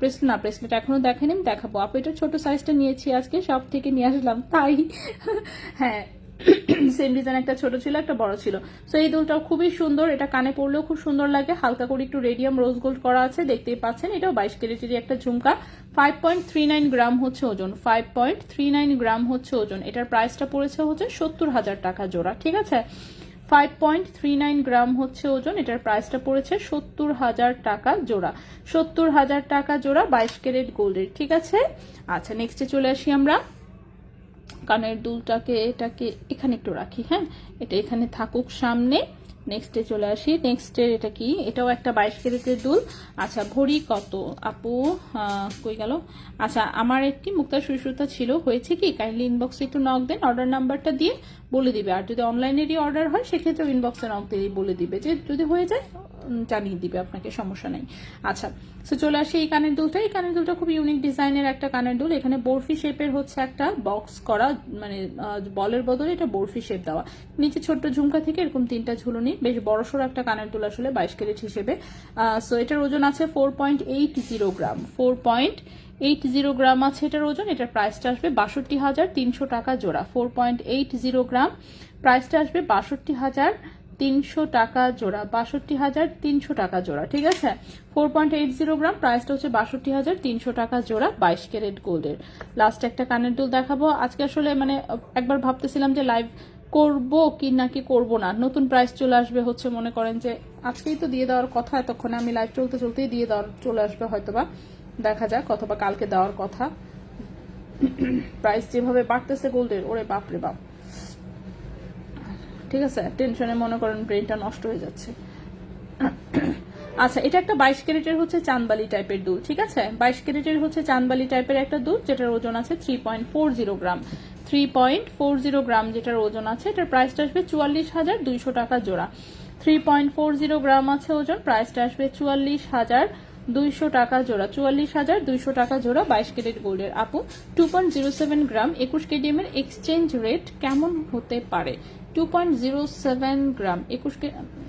ব্রেসলেট এখনো দেখাইনি, আমি দেখাবো আপু। এটা ছোট সাইজটা নিয়েছি আজকে, সব থেকে নিয়ে আসলাম তাই। হ্যাঁ সেম ডিজাইন, একটা ছোট ছিল একটা বড় ছিল। সো এই দুলটাও খুবই সুন্দর, এটা কানে পরলেও খুব সুন্দর লাগে, হালকা করে একটু রেডিয়াম রোজ গোল্ড করা আছে, দেখতেই পাচ্ছেন। এটাও 22 ক্যারেটেরই একটা ঝুমকা, 5.39 গ্রাম হচ্ছে ওজন, 5.39 গ্রাম হচ্ছে ওজন। এটার প্রাইসটা পড়েছে হচ্ছে 70,000 টাকা জোড়া, ঠিক আছে। 5.39 গ্রাম হচ্ছে ওজন, এটার প্রাইসটা পড়েছে 70,000 টাকা জোড়া, 70,000 টাকা জোড়া 22 ক্যারেট গোল্ডের, ঠিক আছে। আচ্ছা নেক্সটে চলে আসি আমরা। কানের দুলটাকে এটাকে এখানে একটু রাখি, হ্যাঁ এটা এখানে থাকুক সামনে। নেক্সটে চলে আসি। নেক্সটের এটা কি? এটাও একটা 22 ক্যারেটের দুল। আচ্ছা ভরি কত আপু? কই গেল? আচ্ছা আমার একটি মুক্তা সুতা ছিল, হয়েছে কি? কাইন্ডলি ইনবক্সে একটু নক দেন, অর্ডার নাম্বারটা দিয়ে বলে দিবে। আর যদি অনলাইনেরই অর্ডার হয় সেক্ষেত্রে ইনবক্সে নক দিয়ে বলে দিবে, যে যদি হয়ে যায় জানিয়ে দিবে আপনাকে, সমস্যা নেই। আচ্ছা সো চলে আসি এই কানের দুলটা। এই কানের দুলটা খুব ইউনিক ডিজাইনের একটা কানের দুল, এখানে বরফি শেপের হচ্ছে একটা বক্স করা, মানে বলের বদলে এটা বরফি শেপ দেওয়া, নিচে ছোট্ট ঝুমকা থেকে এরকম 3টা ঝুলুনি, বেশ বড়সড় একটা কানের দুল আসলে 22 ক্যারেট হিসেবে। সো এটার ওজন আছে 4.80 গ্রাম, 4.80 গ্রাম আছে এটার ওজন। এটার প্রাইসটা আসবে 62,300 টাকা জোড়া, 4.80 গ্রাম, প্রাইসটা আসবে 62,300 টাকা জোড়া, 62,300 টাকা জোড়া, ঠিক আছে। 4.80 গ্রাম, প্রাইসটা হচ্ছে 62,300 টাকা জোড়া 22 ক্যারেট গোল্ডের। লাস্ট একটা কানের দুল দেখাবো আজকে। আসলে মানে একবার ভাবতেছিলাম যে লাইভ করব কি নাকি করব না, নতুন প্রাইস চলে আসবে হচ্ছে, মনে করেন যে আজকেই তো দিয়ে দেওয়ার কথা, এতক্ষণে আমি লাইভ চলতে চলতেই দিয়ে দেওয়ার চলে আসবে হয়তোবা, দেখা যাক, অথবা কালকে দেওয়ার কথা। প্রাইস যেভাবে বাড়তেছে গোল্ডের, ওরে বাপ রে বাপ, ঠিক আছে, টেনশনে মনে করেন ব্রেনটা নষ্ট হয়ে যাচ্ছে। আচ্ছা এটা একটা 22 ক্যারেটের হচ্ছে চাঁদবালি টাইপের দুল, ঠিক আছে। 22 ক্যারেটের হচ্ছে চাঁদবালি টাইপের একটা দুল, যেটার ওজন আছে 3.40 গ্রাম, 3.40 গ্রাম যেটার ওজন আছে। এটার প্রাইসটা আসবে 44,200 টাকা জোড়া, 3.40 গ্রাম আছে ওজন, প্রাইসটা আসবে 44,200 টাকা জোড়া, 44,200 টাকা জোড়া 22 ক্যারেট গোল্ডের। আপু 2.07 গ্রাম 21 কেডিএম এর এক্সচেঞ্জ রেট কেমন হতে পারে? 2.07 গ্রাম 21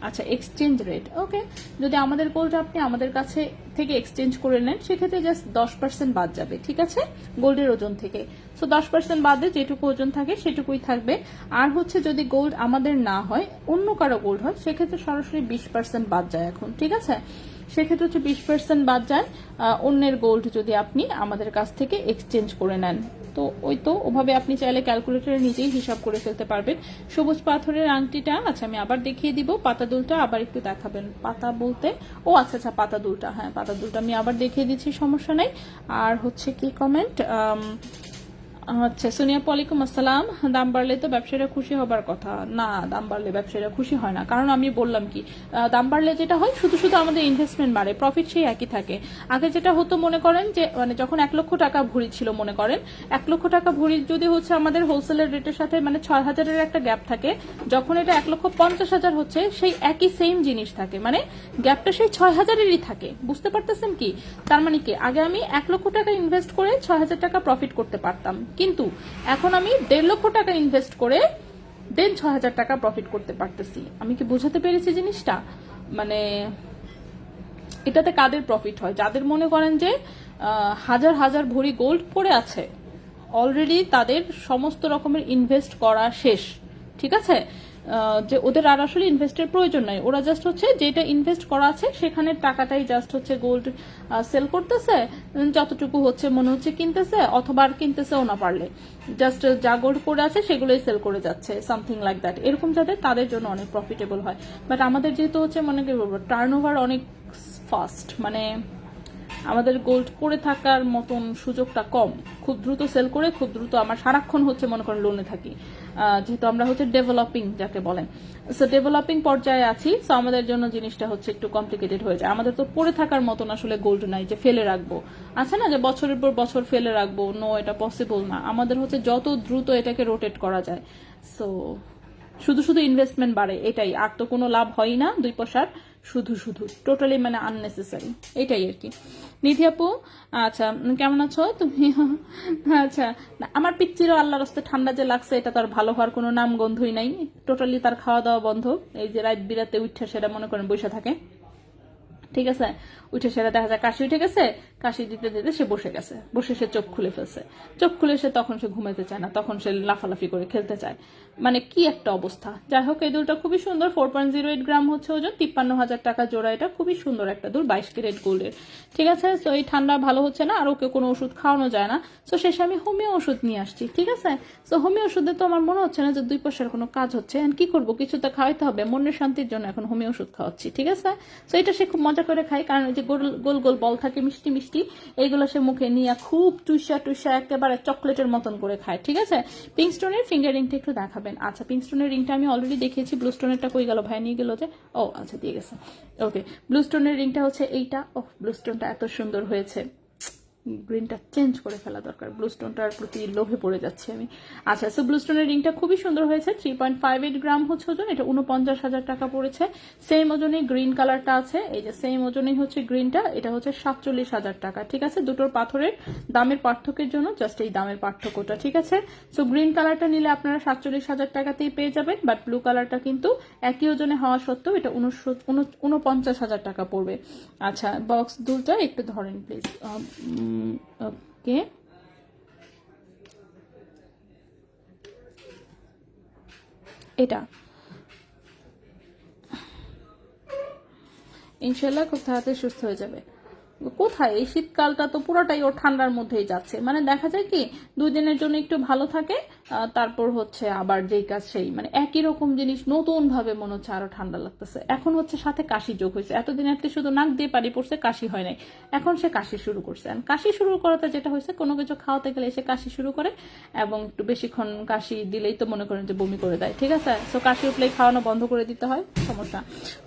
আচ্ছা এক্সচেঞ্জ রেট, ওকে। যদি আমাদের গোল্ড আপনি আমাদের কাছে থেকে এক্সচেঞ্জ করে নেন সেক্ষেত্রে জাস্ট 10% বাদ যাবে, ঠিক আছে, গোল্ডের ওজন থেকে। সো 10% বাদে যেটুকু ওজন থাকে সেটুকুই থাকবে। আর হচ্ছে যদি গোল্ড আমাদের না হয়, অন্য কারো গোল্ড হয়, সেক্ষেত্রে সরাসরি 20% বাদ যায় এখন, ঠিক আছে। সেক্ষেত্রে হচ্ছে 20% বাদ যায় অন্যের গোল্ড যদি আপনি আমাদের কাছ থেকে এক্সচেঞ্জ করে নেন। তো ওই তো ওভাবে আপনি চাইলে ক্যালকুলেটরে নিজেই হিসাব করে ফেলতে পারবেন। সবুজ পাথরের আংটিটা, আচ্ছা আমি আবার দেখিয়ে দিব, পাতা দুলটা আবার একটু দেখাবেন। পাতা বলতে ও আচ্ছা আচ্ছা পাতা দুলটা, হ্যাঁ পাতা দুলটা আমি আবার দেখিয়ে দিচ্ছি, সমস্যা নাই। আর হচ্ছে কি কমেন্ট, আচ্ছা সোনিয়া ওয়ালাইকুম আসসালাম। দাম বাড়লে তো ব্যবসায়ীরা খুশি হবার কথা, না দাম বাড়লে ব্যবসায়ীরা খুশি হয় না, কারণ আমি বললাম কি, দাম বাড়লে যেটা হয় শুধু শুধু আমাদের ইনভেস্টমেন্ট বাড়ে, প্রফিট সেই একই থাকে। আগে যেটা হতো মনে করেন যে মানে যখন 1 লক্ষ টাকা ভরি ছিল, মনে করেন 1 লক্ষ টাকা ভরি যদি হচ্ছে আমাদের হোলসেলের রেটের সাথে মানে 6,000-এর একটা গ্যাপ থাকে, যখন এটা 1,50,000 হচ্ছে সেই একই সেম জিনিস থাকে, মানে গ্যাপটা সেই 6,000-এরই থাকে, বুঝতে পারতেছেন কি? তার মানে কি আগে আমি 1 লক্ষ টাকা ইনভেস্ট করে 6,000 টাকা প্রফিট করতে পারতাম, কিন্তু এখন আমি 1.5 লক্ষ টাকা ইনভেস্ট করে দেন 6,000 টাকা প্রফিট করতে পারতেছি। আমি কি বোঝাতে পেরেছি জিনিসটা? মানে এটাতে কাদের প্রফিট হয়? যাদের মনে করেন যে হাজার হাজার ভরি গোল্ড পড়ে আছে, অলরেডি তাদের সমস্ত রকমের ইনভেস্ট করা শেষ, ঠিক আছে, যে ওদের আর আসলে ইনভেস্টের প্রয়োজন নাই, ওরা জাস্ট হচ্ছে যেটা ইনভেস্ট করা আছে সেখানে টাকাটাই জাস্ট হচ্ছে গোল্ড সেল করতেছে, যতটুকু হচ্ছে মনে হচ্ছে কিনতেছে, অথবা আর কিনতেছেও না পারলে জাস্ট যা গোল্ড পড়ে আছে সেগুলোই সেল করে যাচ্ছে, সামথিং লাইক দ্যাট। এরকম যাদের, তাদের জন্য অনেক প্রফিটেবল হয়। বাট আমাদের যেহেতু হচ্ছে মনে কি বলবো, টার্নওভার অনেক ফাস্ট, মানে আমাদের গোল্ড পড়ে থাকার মতন সুযোগটা কম, খুব দ্রুত সেল করে খুব দ্রুত আমরা সারাক্ষণ হচ্ছে মনে করেন লোনে থাকি, যেহেতু আমরা হচ্ছে ডেভেলপিং যাকে বলেন, সো ডেভেলপিং পর্যায়ে আছি, সো আমাদের জন্য জিনিসটা হচ্ছে একটু কমপ্লিকেটেড হয়ে যায়। আমাদের তো পড়ে থাকার মতন আসলে গোল্ড নাই যে ফেলে রাখবো, আছে না যে বছরের পর বছর ফেলে রাখবো, নো, এটা পসিবল না। আমাদের হচ্ছে যত দ্রুত এটাকে রোটেট করা যায়, সো শুধু শুধু ইনভেস্টমেন্ট বাড়ে, এটাই, আর তো কোনো লাভ হয় না 2 পয়সার, শুধু শুধু টোটালি মানে আননেসেসারি, এটাই আর কি। নিধি আপু, আচ্ছা কেমন আছো তুমি? আচ্ছা, না, আমার পিচ্চিরও আল্লাহর রাস্তে ঠান্ডা যে লাগছে এটা তার ভালো হওয়ার কোনো নাম গন্ধই নাই, টোটালি তার খাওয়া দাওয়া বন্ধ, এই যে রাত বিরাতে উঠে সেটা মনে করেন বসে থাকে, ঠিক আছে, উঠে সেটা দেখা যায় কাশি উঠে গেছে, কাশি দিতে দিতে সে বসে গেছে, বসে সে চোখ খুলে ফেলছে, চোখ খুলে সে তখন সে ঘুমাতে চায় না, তখন সে লাফালাফি করে খেলতে চায়, মানে কি একটা অবস্থা। যাই হোক, এই দুলটা খুবই সুন্দর, 4.08 গ্রাম হচ্ছে ওজন, 53,000 টাকা জোড়া, এটা খুবই সুন্দর একটা দুল, 22 ক্যারেট গোল্ডের, ঠিক আছে। তো এই ঠান্ডা ভালো হচ্ছে না, আর ওকে কোনো ওষুধ খাওয়ানো যায় না, তো শেষে আমি হোমিও ওষুধ নিয়ে আসছি, ঠিক আছে। তো হোমিও ওষুধে তো আমার মনে হচ্ছে না যে 2 পয়সার কোনো কাজ হচ্ছে, কি করবো, কিছু তো খাওয়াইতে হবে, মনের শান্তির জন্য এখন হোমিও ওষুধ খাওয়াচ্ছি, ঠিক আছে। তো এটা সে খুব মজা করে খায়, কারণ ওই যে গোল গোল গোল বল থাকে মিষ্টি মিষ্টি, এইগুলো সে মুখে নিয়ে খুব টুসা টুসা একেবারে চকলেটের মতন করে খায়, ঠিক আছে। পিঙ্ক স্টোনের ফিঙ্গার রিংটা একটু দেখাবেন? আচ্ছা, পিঙ্ক স্টোনের রিংটা আমি অলরেডি দেখিয়েছি, ব্লু স্টোনেরটা কই গেল, ভাই নিয়ে গেল যে, ও আচ্ছা দিয়ে গেছে, ওকে। ব্লু স্টোনের রিংটা হচ্ছে এইটা, ও ব্লু স্টোনটা এত সুন্দর হয়েছে, গ্রিনটা চেঞ্জ করে ফেলা দরকার, ব্লু স্টোনটার প্রতি লোভে পড়ে যাচ্ছি আমি। আচ্ছা, সো ব্লু স্টোনের রিংটা খুবই সুন্দর হয়েছে, 3.58 গ্রাম হচ্ছে ওজন, এটা 49,000 টাকা পড়েছে। সেম ওজনেই গ্রিন কালারটা আছে, এই যে সেম ওজনেই হচ্ছে গ্রিনটা, এটা হচ্ছে 47,000 টাকা, ঠিক আছে। দুটোর পাথরের দামের পার্থক্যের জন্য জাস্ট এই দামের পার্থক্যটা, ঠিক আছে। সো গ্রিন কালারটা নিলে আপনারা 47,000 টাকাতেই পেয়ে যাবেন, বাট ব্লু কালারটা কিন্তু একই ওজনে হওয়া সত্ত্বেও এটা 49,000 টাকা পড়বে। আচ্ছা, বক্স দুলটা একটু ধরেন প্লিজ, ওকে। এটা ইনশাল্লাহ খুব তাড়াতাড়ি সুস্থ হয়ে যাবে। কোথায়, এই শীতকালটা তো পুরোটাই ওর ঠান্ডার মধ্যেই যাচ্ছে, মানে দেখা যায় কি 2 দিনের জন্য একটু ভালো থাকে, তারপর হচ্ছে আবার যেই কাজ সেই, মানে একই রকম জিনিস নতুন ভাবে মনে হচ্ছে আরো ঠান্ডা লাগতেছে। এখন হচ্ছে সাথে কাশি যোগ হয়েছে, এতদিন আপনি শুধু নাক দিয়ে পানি পড়ছে, কাশি হয় নাই, এখন সে কাশি শুরু করছে। কাশি শুরু করাতে যেটা হয়েছে, কোনো কিছু খাওয়াতে গেলে সে কাশি শুরু করে, এবং একটু বেশিক্ষণ কাশি দিলেই তো মনে করেন যে বমি করে দেয়, ঠিক আছে। সো কাশি উঠলেই খাওয়ানো বন্ধ করে দিতে হয়, সমস্যা।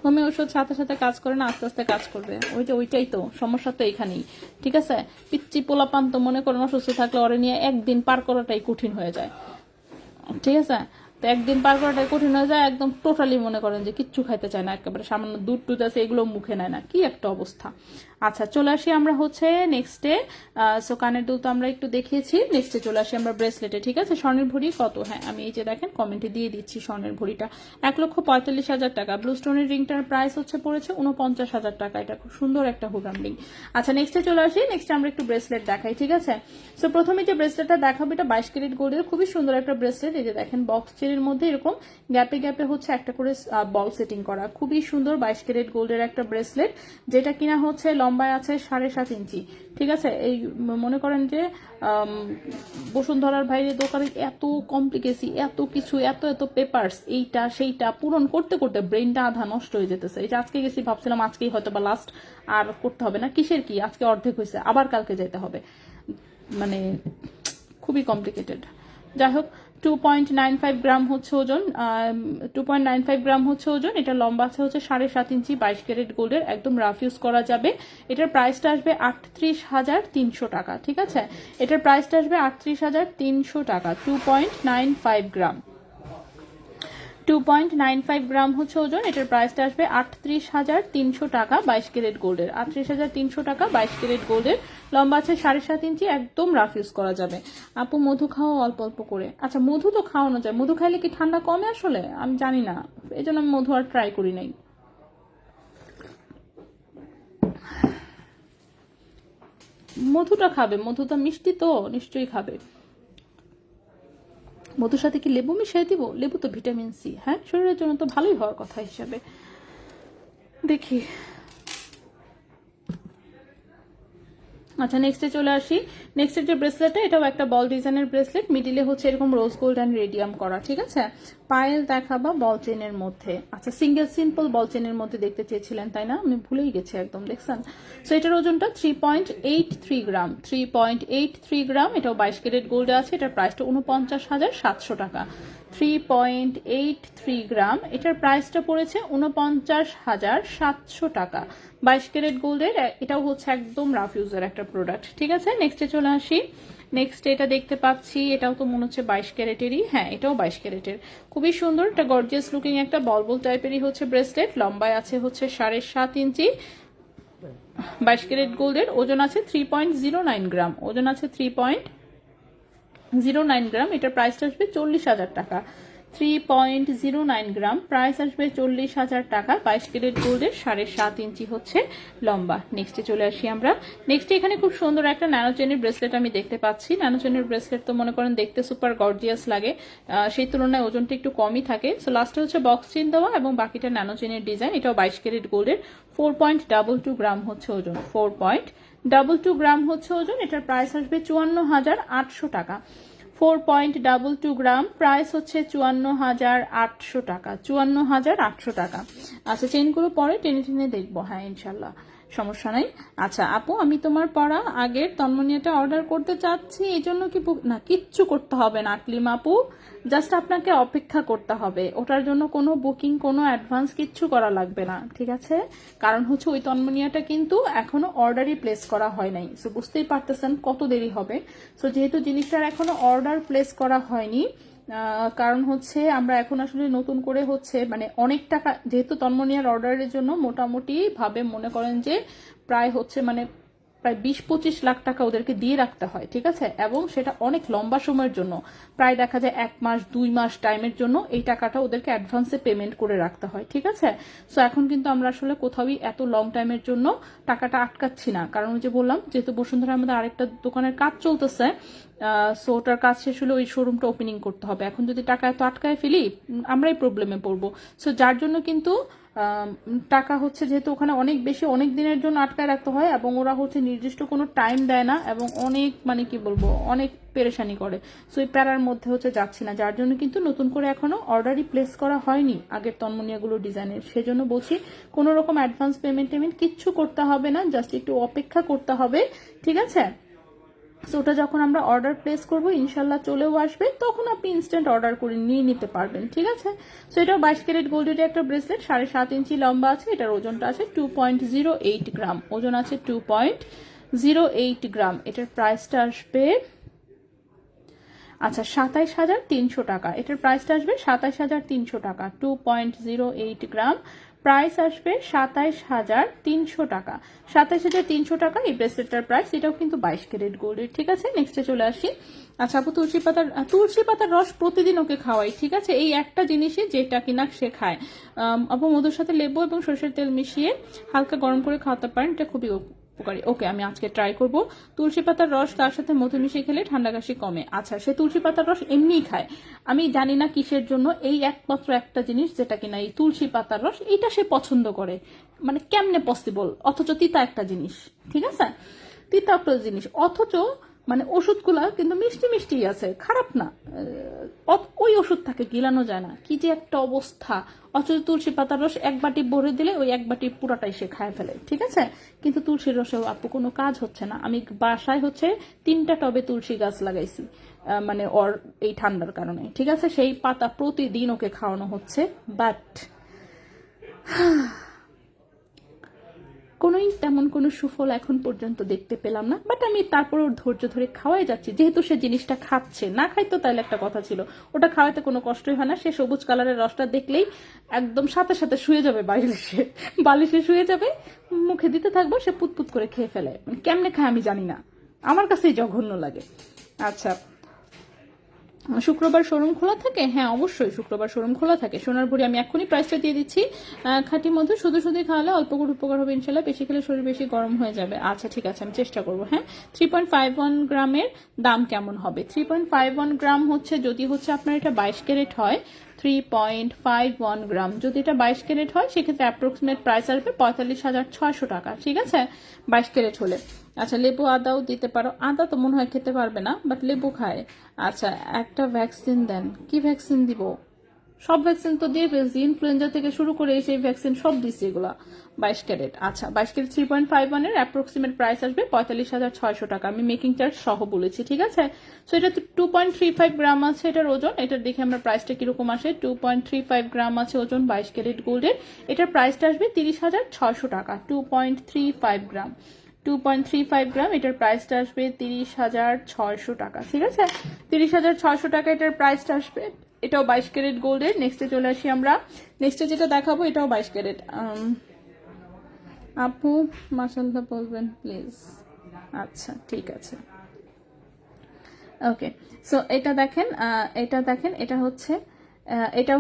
হোমিও ওষুধ সাথে সাথে কাজ করে না, আস্তে আস্তে কাজ করবে, ওইটাই তো সমস্যা, তো এখানেই, ঠিক আছে। পিচ্চি পোলাপান তো মনে করেন অসুস্থ থাকলে ওরে নিয়ে একদিন পার করাটাই কঠিন হয়ে যায়, ঠিক আছে। তো একদিন পার করাটাই কঠিন হয়ে যায়, একদম টোটালি মনে করেন যে কিচ্ছু খাইতে চায় না, একেবারে সামান্য দুধ টুধ আছে এগুলো মুখে নেয় না, কি একটা অবস্থা। আচ্ছা, চলে আসি আমরা হচ্ছে নেক্সটে। সো কানের দুল তো আমরা একটু দেখিয়েছি, নেক্সটে চলে আসি আমরা ব্রেসলেটে, ঠিক আছে। স্বর্ণের ভরি কত, হ্যাঁ আমি এই যে দেখেন কমেন্টে দিয়ে দিচ্ছি, স্বর্ণের ভরিটা 1,45,000 টাকা, ব্লু স্টোনের রিংটার প্রাইস হচ্ছে পড়েছে 49,000 টাকা, এটা খুব সুন্দর একটা হুডাম রিং। আচ্ছা, নেক্সটে চলে আসি, নেক্সটে আমরা একটু ব্রেসলেট দেখাই, ঠিক আছে। সো প্রথমে যে ব্রেসলেটটা দেখাবো, এটা 22 ক্যারেট গোল্ডের খুবই সুন্দর একটা ব্রেসলেট, এই যে দেখেন বক্স চেনের মধ্যে এরকম গ্যাপে গ্যাপে হচ্ছে একটা করে বল সেটিং করা, খুবই সুন্দর 22 ক্যারেট গোল্ডের একটা ব্রেসলেট, যেটা কিনা হচ্ছে লম্বায় আছে 7.5 ইঞ্চি, ঠিক আছে। এই মনে করেন যে বসুন্ধরার বাইরে দোকানে এত কমপ্লিকেসি, এত কিছু, এত এত পেপারস, এইটা সেইটা পূরণ করতে করতে ব্রেনটা আধা নষ্ট হয়ে যেতেছে। এই যে আজকে গেছি, ভাবছিলাম আজকেই হয়তো বা লাস্ট, আর করতে হবে না, কিসের কি, আজকে অর্ধেক হয়েছে, আবার কালকে যেতে হবে, মানে খুবই কমপ্লিকেটেড। যাই হোক, 2.95 গ্রাম হচ্ছে ওজন, 2.95 গ্রাম হচ্ছে ওজন, এটা লম্বা আছে হচ্ছে 7.5 ইঞ্চি, 22 ক্যারেট গোল্ডের, একদম রাফ ইউজ করা যাবে। এটার প্রাইসটা আসবে 38,300 টাকা, ঠিক আছে। এটার প্রাইসটা আসবে 38,300 টাকা, 2.95 গ্রাম, 2.95 গ্রাম হচ্ছে ওজন, এটার প্রাইসটা আসবে 38,300 টাকা, 22 ক্যারেট গোল্ডের, 38,300 টাকা, 22 ক্যারেট গোল্ডের, লম্বা আছে 7.5 ইঞ্চি, একদম রাফ ইউজ করা যাবে। আপু মধু খাও অল্প অল্প করে, আচ্ছা মধু তো খাওয়ানো যায়, মধু খাইলে কি ঠান্ডা কমে আসলে আমি জানি না, এই জন্য আমি মধু আর ট্রাই করি নাই। মধুটা খাবে, মধুটা মিষ্টি তো নিশ্চয়ই খাবে। মধুর সাথে কি লেবু মিশিয়ে দিব? লেবু তো ভিটামিন সি, হ্যাঁ শরীরের জন্য তো ভালোই হওয়ার কথা হিসাবে। দেখি আচ্ছা নেক্সটে চলে আসি। নেক্সটের যে ব্রেসলেটটা, এটাও একটা বল ডিজাইনের ব্রেসলেট, মিডিলে হচ্ছে এরকম রোজ গোল্ড অ্যান্ড রেডিয়াম করা, ঠিক আছে। পায়েল দেখাবা বল চেনের মধ্যে। আচ্ছা সিঙ্গেল সিম্পল বল চেনের মধ্যে দেখতে চেয়েছিলেন তাই না, আমি ভুলেই গেছি একদম, দেখছেন। সো এটার ওজনটা 3.83 গ্রাম, 3.83 গ্রাম। এটাও 22 ক্যারেট গোল্ডে আছে। এটার প্রাইসটা 49,700 টাকা। 3.83 গ্রাম, এটার প্রাইসটা পড়েছে 49,700 টাকা। 22 ক্যারেট গোল্ডের, এটাও হচ্ছে একদম রাফ ইউজের একটা প্রোডাক্ট, ঠিক আছে। নেক্সটে চলে আসি। নেক্সট এটা দেখতে পাচ্ছি, এটাও তো মনে হচ্ছে 22 ক্যারেটেরই, হ্যাঁ এটাও 22 ক্যারেটের, খুবই সুন্দর। এটা গর্জিয়াস লুকিং একটা বল বল টাইপেরই হচ্ছে ব্রেসলেট, লম্বায় আছে হচ্ছে 7.5 ইঞ্চি, 22 ক্যারেট গোল্ডের। ওজন আছে 3.09 গ্রাম, ওজন আছে 3.09 গ্রাম। এটার প্রাইসটা আসবে 40,000 টাকা। 3.09 গ্রাম, প্রাইস আসবে 40,000 টাকা। 22 ক্যারেট গোল্ডের, 7.5 ইঞ্চি হচ্ছে লম্বা। নেক্সটে চলে আসি আমরা। নেক্সটে এখানে খুব সুন্দর একটা ন্যানো চেনের ব্রেসলেট আমি দেখতে পাচ্ছি। ন্যানো চেনের ব্রেসলেট তো মনে করেন দেখতে সুপার গর্জিয়াস লাগে, সেই তুলনায় ওজনটা একটু কমই থাকে। সো লাস্টে হচ্ছে বক্স চেন দেওয়া এবং বাকিটা ন্যানো চেনের ডিজাইন। এটাও 22 ক্যারেট গোল্ডের, 4.22 গ্রাম হচ্ছে ওজন, 4.22 গ্রাম হচ্ছে ওজন। এটার প্রাইস আসবে 54,800 টাকা। 4.22 গ্রাম, প্রাইস হচ্ছে 54,800 টাকা, 54,800 টাকা। আচ্ছা চেনগুলো পরে টেনে টেনে দেখবো, হ্যাঁ ইনশাল্লাহ, সমস্যা নাই। আচ্ছা আপু, আমি তোমার পরা আগের তন্মনিয়াটা অর্ডার করতে চাচ্ছি, এই জন্য কি না কিচ্ছু করতে হবে না আকলিম আপু, জাস্ট আপনাকে অপেক্ষা করতে হবে। ওটার জন্য কোনো বুকিং, কোনো অ্যাডভান্স কিচ্ছু করা লাগবে না, ঠিক আছে। কারণ হচ্ছে ওই তন্মনিয়াটা কিন্তু এখনো অর্ডারই প্লেস করা হয় নাই। সো বুঝতেই পারতেছেন কত দেরি হবে। সো যেহেতু জিনিসটার এখনো অর্ডার প্লেস করা হয়নি, কারণ হচ্ছে আমরা এখন আসলে নতুন করে হচ্ছে মানে অনেক টাকা, যেহেতু তন্মনিয়ার অর্ডারের জন্য মোটামুটি ভাবে মনে করেন যে প্রায় হচ্ছে মানে প্রায় 20-25 লাখ টাকা ওদেরকে দিয়ে রাখতে হয়, ঠিক আছে। এবং সেটা অনেক লম্বা সময়ের জন্য, প্রায় দেখা যায় 1 মাস 2 মাস টাইমের জন্য এই টাকাটা ওদেরকে অ্যাডভান্সে পেমেন্ট করে রাখতে হয়, ঠিক আছে। সো এখন কিন্তু আমরা আসলে কোথাওই এত লং টাইমের জন্য টাকাটা আটকাচ্ছি না, কারণ ওই যে বললাম যেহেতু বসুন্ধরা আমাদের আরেকটা দোকানের কাজ চলতেছে, সো ওটার কাজ শেষ হলে ওই শোরুমটা ওপেনিং করতে হবে। এখন যদি টাকা এত আটকায় ফেলি আমরাই প্রবলেমে পড়বো। সো যার জন্য কিন্তু টাকা হচ্ছে যেহেতু ওখানে অনেক বেশি অনেক দিনের জন্য আটকায় রাখতে হয় এবং ওরা হচ্ছে নির্দিষ্ট কোনো টাইম দেয় না এবং অনেক মানে কি বলবো অনেক পেরেশানি করে। সো এই প্যারার মধ্যে হচ্ছে যাচ্ছি না, যার জন্য কিন্তু নতুন করে এখনো অর্ডারই প্লেস করা হয়নি আগের তন্মনিয়াগুলো ডিজাইনের। সেজন্য বলছি কোনো রকম অ্যাডভান্স পেমেন্ট কিচ্ছু করতে হবে না, জাস্ট একটু অপেক্ষা করতে হবে, ঠিক আছে। সো ওটা যখন আমরা অর্ডার প্লেস করবো ইনশাল্লাহ চলেও আসবে, তখন আপনি ইনস্ট্যান্ট অর্ডার করে নিয়ে নিতে পারবেন, ঠিক আছে। সো এটাও 22 ক্যারেট গোল্ডের একটা ব্রেসলেট, 7.5 ইঞ্চি লম্বা আছে। এটার ওজনটা আছে 2.08 গ্রাম, ওজন আছে 2.08 গ্রাম। এটার প্রাইসটা আসবে আচ্ছা 27,300 টাকা। এটার প্রাইসটা আসবে 27,300 টাকা। 2.08 গ্রাম, প্রাইস আসবে 27,300 টাকা। 27,300 টাকা এই ব্রেসলেটটার প্রাইস। এটাও কিন্তু 22 ক্যারেট গোল্ডের, ঠিক আছে। নেক্সটে চলে আসি। আচ্ছা আপু, তুলসী পাতার রস প্রতিদিন ওকে খাওয়াই, ঠিক আছে। এই একটা জিনিসই যেটা কিনা সে খায়। আপু মধুর সাথে লেবু এবং সরষের তেল মিশিয়ে হালকা গরম করে খাওয়াতে পারেন, এটা খুবই উপকারী। ওকে, আমি আজকে ট্রাই করব। তুলসী পাতার রস তার সাথে মধু মিশিয়ে খেলে ঠান্ডা কাশি কমে। আচ্ছা, সে তুলসী পাতার রস এমনিই খায়, আমি জানি না কিসের জন্য। এই একমাত্র একটা জিনিস যেটা কিনা এই তুলসী পাতার রস, এটা সে পছন্দ করে, মানে কেমনে পসিবল, অথচ তিতা একটা জিনিস, ঠিক আছে, তিতা একটা জিনিস, অথচ মানে ওষুধগুলা কিন্তু মিষ্টি মিষ্টি আছে, খারাপ না, ওই ওষুধ থাকে গিলানো যায় না, কি যে একটা অবস্থা। অথচ তুলসী পাতার রস 1 বাটি ভরে দিলে ওই 1 বাটি পুরাটাই সে খায় ফেলে, ঠিক আছে। কিন্তু তুলসীর রসেও আপু কোনো কাজ হচ্ছে না। আমি বাসায় হচ্ছে 3টা টবে তুলসী গাছ লাগাইছি, মানে ওর এই ঠান্ডার কারণে, ঠিক আছে। সেই পাতা প্রতিদিন ওকে খাওয়ানো হচ্ছে, বাট কোনোই তেমন কোনো সুফল এখন পর্যন্ত দেখতে পেলাম না। বাট আমি তারপর ওর ধৈর্য ধরে খাওয়াই যাচ্ছি, যেহেতু সে জিনিসটা খাচ্ছে। না খাইতো তাহলে একটা কথা ছিল, ওটা খাওয়াতে কোনো কষ্টই হয় না। সে সবুজ কালারের রসটা দেখলেই একদম সাথে সাথে শুয়ে যাবে, বালিশে শুয়ে যাবে, মুখে দিতে থাকবো, সে পুতপুত করে খেয়ে ফেলে। মানে কেমনে খায় আমি জানি না, আমার কাছেই জঘন্য লাগে। আচ্ছা, শুক্রবার শোরুম খোলা থাকে? হ্যাঁ অবশ্যই শুক্রবার শোরুম খোলা থাকে। সোনার ভরি আমি এখনই প্রাইসটা দিয়ে দিচ্ছি। খাঁটি মধু শুধু খাওয়ালে অল্প করে উপকার হবে ইনশাল্লাহ, বেশি খেলে শরীর বেশি গরম হয়ে যাবে। আচ্ছা ঠিক আছে, আমি চেষ্টা করবো। হ্যাঁ, 3.51 গ্রামের দাম কেমন হবে? 3.51 গ্রাম হচ্ছে যদি হচ্ছে আপনার এটা 22 ক্যারেট হয় 3.51 গ্রাম। যদি এটা 22 ক্যারেট হয় সেক্ষেত্রে অ্যাপ্রক্সিমেট প্রাইস আসবে 45,600 টাকা, ঠিক আছে, 22 ক্যারেট হলে। আচ্ছা, লেবু আদাও দিতে পারো, আদা তো মনে হয় খেতে পারবে না, বাট লেবু খায়। আচ্ছা, একটা ভ্যাকসিন দেন, কি ভ্যাকসিন দিব? সব ভ্যাকসিন তো দিয়ে ফেলছি, ইনফ্লুয়েঞ্জা থেকে শুরু করে সেই ভ্যাকসিন সব দিচ্ছি এগুলা। 22 ক্যারেট, আচ্ছা 22 ক্যারেট 3.51 এর অ্যাপ্রক্সিমেট প্রাইস আসবে 45,600 টাকা। আমি মেকিং চার্জ সহ বলেছি, ঠিক আছে। সো এটা 2.35 গ্রাম আছে এটার ওজন। এটার দেখে আমরা প্রাইসটা কিরকম আসে। 2.35 গ্রাম আছে ওজন 22 ক্যারেট গোল্ডের। এটার প্রাইসটা আসবে 30,600 টাকা। 2.35 গ্রাম, 2.35 গ্রাম, এটার প্রাইসটা আসবে 30,600 টাকা, ঠিক আছে। 30,600 টাকা এটার প্রাইসটা আসবে। এটাও 22 ক্যারেট গোল্ডের। নেক্সটে চলে আসি আমরা। নেক্সটে যেটা দেখাবো এটাও 22 ক্যারেট। আপু মাশাআল্লাহ বলবেন প্লিজ। আচ্ছা, ঠিক আছে, ওকে। সো এটা দেখেন, এটা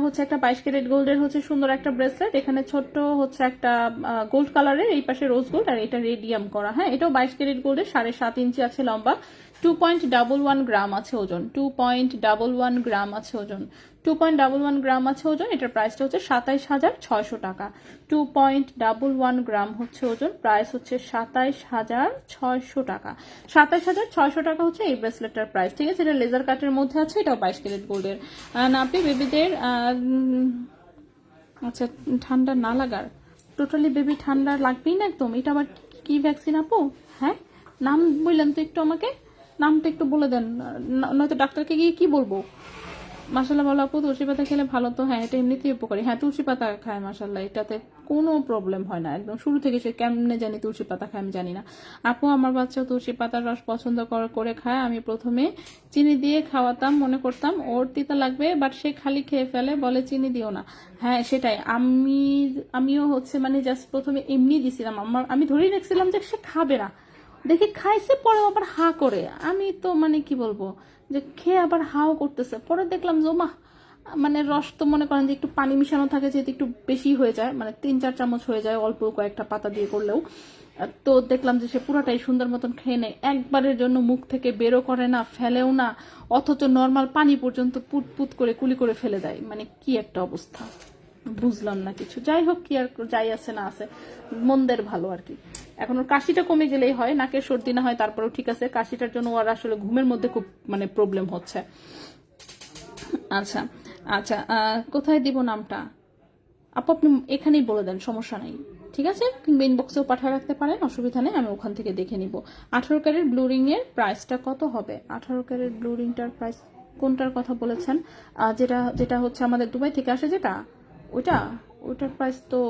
হচ্ছে একটা 22 ক্যারেট গোল্ডের হচ্ছে সুন্দর একটা ব্রেসলেট। এখানে ছোট্ট হচ্ছে একটা গোল্ড কালারের, এই পাশে রোজ গোল্ড, আর এটা রেডিয়াম করা। হ্যাঁ, এটাও 22 ক্যারেট গোল্ডের, 7.5 ইঞ্চি আছে লম্বা, 2.11 গ্রাম আছে ওজন, 2.11 গ্রাম আছে ওজন, 2.11 গ্রাম আছে ওজন। এটার প্রাইসটা হচ্ছে 27,600 টাকা। 2.11 গ্রাম হচ্ছে ওজন, প্রাইস হচ্ছে 27,600 টাকা। 27,600 টাকা হচ্ছে এই ব্রেসলেটটার প্রাইস, ঠিক আছে। এটা লেজার কাটের মধ্যে আছে, এটাও 22 ক্যারেট গোল্ডের। নাপি বেবিদের আচ্ছা, ঠান্ডা না লাগার, টোটালি বেবি ঠান্ডা লাগবেই না একদম। এটা আবার কি ভ্যাকসিন আপু? হ্যাঁ, নাম বললেন তো একটু, আমাকে নামটা একটু বলে দেন, নয়তো ডাক্তারকে গিয়ে কি বলবো। মাসাল্লাহ ভালো আপু, তুলসী পাতা খেলে ভালো তো? হ্যাঁ, এটা এমনিতেই উপকারী। হ্যাঁ, তুলসী পাতা খায় মাসাল্লাহ, এটাতে কোনো প্রবলেম হয় না একদম। শুরু থেকে সে কেমনে জানি তুলসী পাতা খায় আমি জানি না। আপু আমার বাচ্চাও তুলসী পাতার রস পছন্দ করে খায়। আমি প্রথমে চিনি দিয়ে খাওয়াতাম, মনে করতাম ওর তিতা লাগবে, বাট সে খালি খেয়ে ফেলে, বলে চিনি দিও না। হ্যাঁ সেটাই, আমিও হচ্ছে মানে জাস্ট প্রথমে এমনি দিছিলাম। আমি ধরেই রাখছিলাম যে সে খাবে না, দেখি খাইছে, পরে আবার হা করে। আমি তো মানে কি বলবো, যে খেয়ে আবার হাও করতেছে। পরে দেখলাম যে মা, মানে রস তো মনে করেন যে একটু পানি মিশানো থাকে, যেহেতু একটু বেশি হয়ে যায়, মানে 3-4 চামচ হয়ে যায় অল্প কয়েকটা পাতা দিয়ে করলেও। তো দেখলাম যে সে পুরাটাই সুন্দর মতন খেয়ে নেয়, একবারের জন্য মুখ থেকে বেরো করে না, ফেলেও না, অথচ নর্মাল পানি পর্যন্ত পুট পুট করে কুলি করে ফেলে দেয়। মানে কি একটা অবস্থা, বুঝলাম না কিছু। যাই হোক, কি আর যাই আছে না আছে, মন্দের ভালো আর কি। এখন ওর কাশিটা কমে গেলেই হয়, নাকের সর্দি না হয় তারপরেও ঠিক আছে। কাশিটার জন্য ওর আসলে ঘুমের মধ্যে খুব মানে প্রবলেম হচ্ছে। আচ্ছা আচ্ছা, কোথায় দিব নামটা আপু? আপনি এখানেই বলে দেন, সমস্যা নাই, ঠিক আছে। কিংবা ইনবক্সেও পাঠিয়ে রাখতে পারেন, অসুবিধা নেই, আমি ওখান থেকে দেখে নিব। 18 ক্যারেট ব্লু রিং এর প্রাইসটা কত হবে? 18 ক্যারেট ব্লু রিংটার প্রাইস কোনটার কথা বলেছেন? যেটা হচ্ছে আমাদের দুবাই থেকে আসে, যেটা ওইটার প্রাইস তো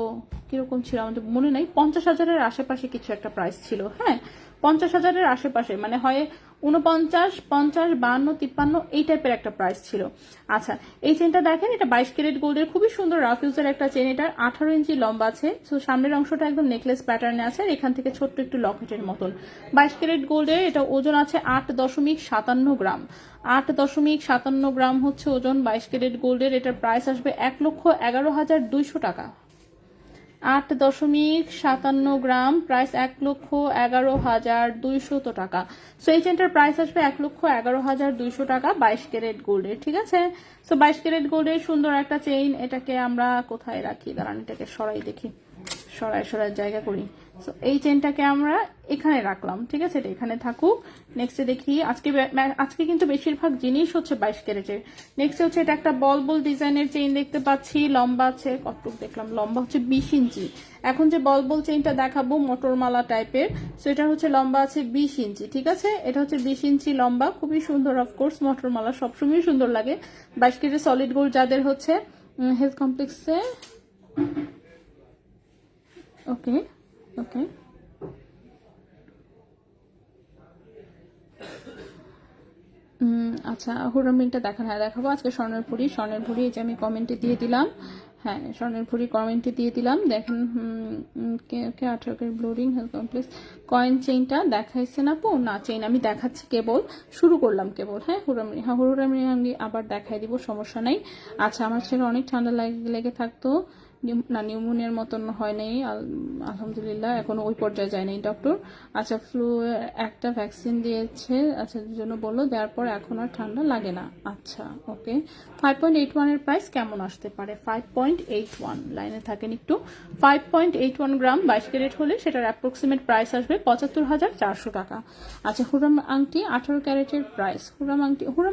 কিরকম ছিল আমাদের মনে নাই। 50,000-এর আশেপাশে কিছু একটা প্রাইস ছিল। হ্যাঁ, 50,000-এর আশেপাশে, মানে হয় 49, 50, 52, 53 এই টাইপের একটা প্রাইস ছিল। আচ্ছা, এই চেনটা দেখেন, এটা 22 ক্যারেট গোল্ডের, খুবই সুন্দর রাফ ইউজের একটা চেন। এটার 18 ইঞ্চি লম্বা আছে। তো সামনের অংশটা একদম নেকলেস প্যাটার্নে আছে, আর এখান থেকে ছোট্ট একটু লকেটের মতন। 22 ক্যারেট গোল্ডের, এটা ওজন আছে 8.57 গ্রাম। 8.57 গ্রাম হচ্ছে ওজন 22 ক্যারেট গোল্ডের। এটার প্রাইস আসবে 1,11,200 টাকা। 8.57 গ্রাম, প্রাইস 1,11,200 টাকা। সো এই চেনটার প্রাইস আসবে 1,11,200 টাকা 22 ক্যারেট গোল্ডের, ঠিক আছে। সো 22 ক্যারেট গোল্ডের সুন্দর একটা চেইন। এটাকে আমরা কোথায় রাখি, দাঁড়ান এটাকে সরাই দেখি, সরাই জায়গা করি। সো এই চেনটাকে আমরা এখানে রাখলাম, ঠিক আছে, এটা এখানে থাকুক। নেক্সটে দেখি, আজকে কিন্তু বেশিরভাগ জিনিস হচ্ছে 22 ক্যারেটের। নেক্সট হচ্ছে এটা একটা বল ডিজাইনের চেইন দেখতে পাচ্ছি, লম্বা আছে কতটুক দেখলাম, লম্বা হচ্ছে 20 ইঞ্চি। এখন যে বল চেইনটা দেখাবো মোটরমালা টাইপের, সো এটা হচ্ছে লম্বা আছে 20 ইঞ্চি, ঠিক আছে। এটা হচ্ছে 20 ইঞ্চি লম্বা, খুবই সুন্দর। অফকোর্স মোটরমালা সবসময় সুন্দর লাগে। 22 ক্যারেটের সলিড গোল্ড যাদের হচ্ছে হেলথ কমপ্লেক্সে, ওকে ওকে, আচ্ছা হুরামিনটা দেখান। হ্যাঁ দেখাবো আজকে। স্বর্ণের ভুড়ি এই যে আমি কমেন্টে দিয়ে দিলাম। হ্যাঁ, স্বর্ণের ভুড়ি কমেন্টে দিয়ে দিলাম, দেখেন। কে 18 carat blue ring health complex coin চেইনটা দেখাইছে না আপু? না, চেইন আমি দেখাচ্ছি, কেবল শুরু করলাম কেবল। হ্যাঁ, হুরামিন আমি আবার দেখাই দিব, সমস্যা নাই। আচ্ছা, আমার ছেলে অনেক ঠান্ডা লেগে থাকতো, নিউমোনিয়ার মতন হয় নাই, আলহামদুলিল্লাহ এখনো ওই পর্যায়ে যায় নাই ডক্টর। আচ্ছা, ফ্লু একটা ভ্যাকসিন দিয়েছে, আচ্ছা জন্য বললো, দেওয়ার পর এখন আর ঠান্ডা লাগে না। আচ্ছা ওকে, 5.81 এর প্রাইস কেমন আসতে পারে? 5.81, লাইনে থাকেন একটু। 5.81 গ্রাম 22 ক্যারেট হলে সেটার অ্যাপ্রক্সিমেট প্রাইস আসবে 75,400 টাকা। আচ্ছা, হুরাম আংটি 18 ক্যারেটের প্রাইস। হুরাম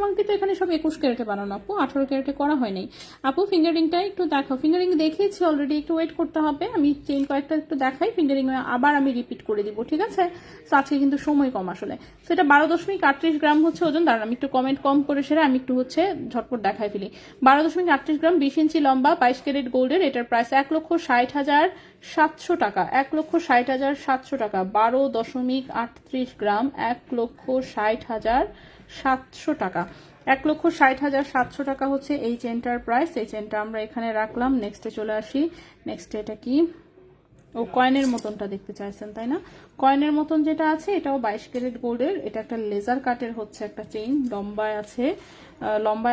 আংটি তো এখানে সব 21 ক্যারেটে বানানো আপু, 18 ক্যারেটে করা হয়নি আপু। ফিঙ্গারিংটা একটু দেখাও, ফিঙ্গারিং দেখিয়েছি অলরেডি, একটু ওয়েট করতে হবে। আমি চেইন কয়েকটা একটু দেখাই, ফিঙ্গারিং আবার আমি রিপিট করে দিব, ঠিক আছে? তো আজকে কিন্তু সময় কম আসলে। সেটা 12.38 গ্রাম হচ্ছে ওজন। দাঁড়ান আমি একটু কমেন্ট কম করে সেরে আমি একটু হচ্ছে ঝটপট দেখাই ফেলি। 12.38 গ্রাম, 20 ইঞ্চি লম্বা, 22 ক্যারেট গোল্ডের। এটার প্রাইস 1,60,700 টাকা। 1,60,700 টাকা। 12.38 গ্রাম, 1,60,700 টাকা। 1,60,700 টাকা হচ্ছে এই চেনটার প্রাইস। এই চেনটা আমরা এখানে রাখলাম। নেক্সটে চলে আসি। নেক্সটে এটা কি? ও কয়েনের মতনটা দেখতে চাইছেন তাই না? কয়েনের মতন যেটা আছে এটাও 22 ক্যারেট গোল্ডের। এটা একটা লেজার কাটের হচ্ছে একটা চেইন, লম্বায়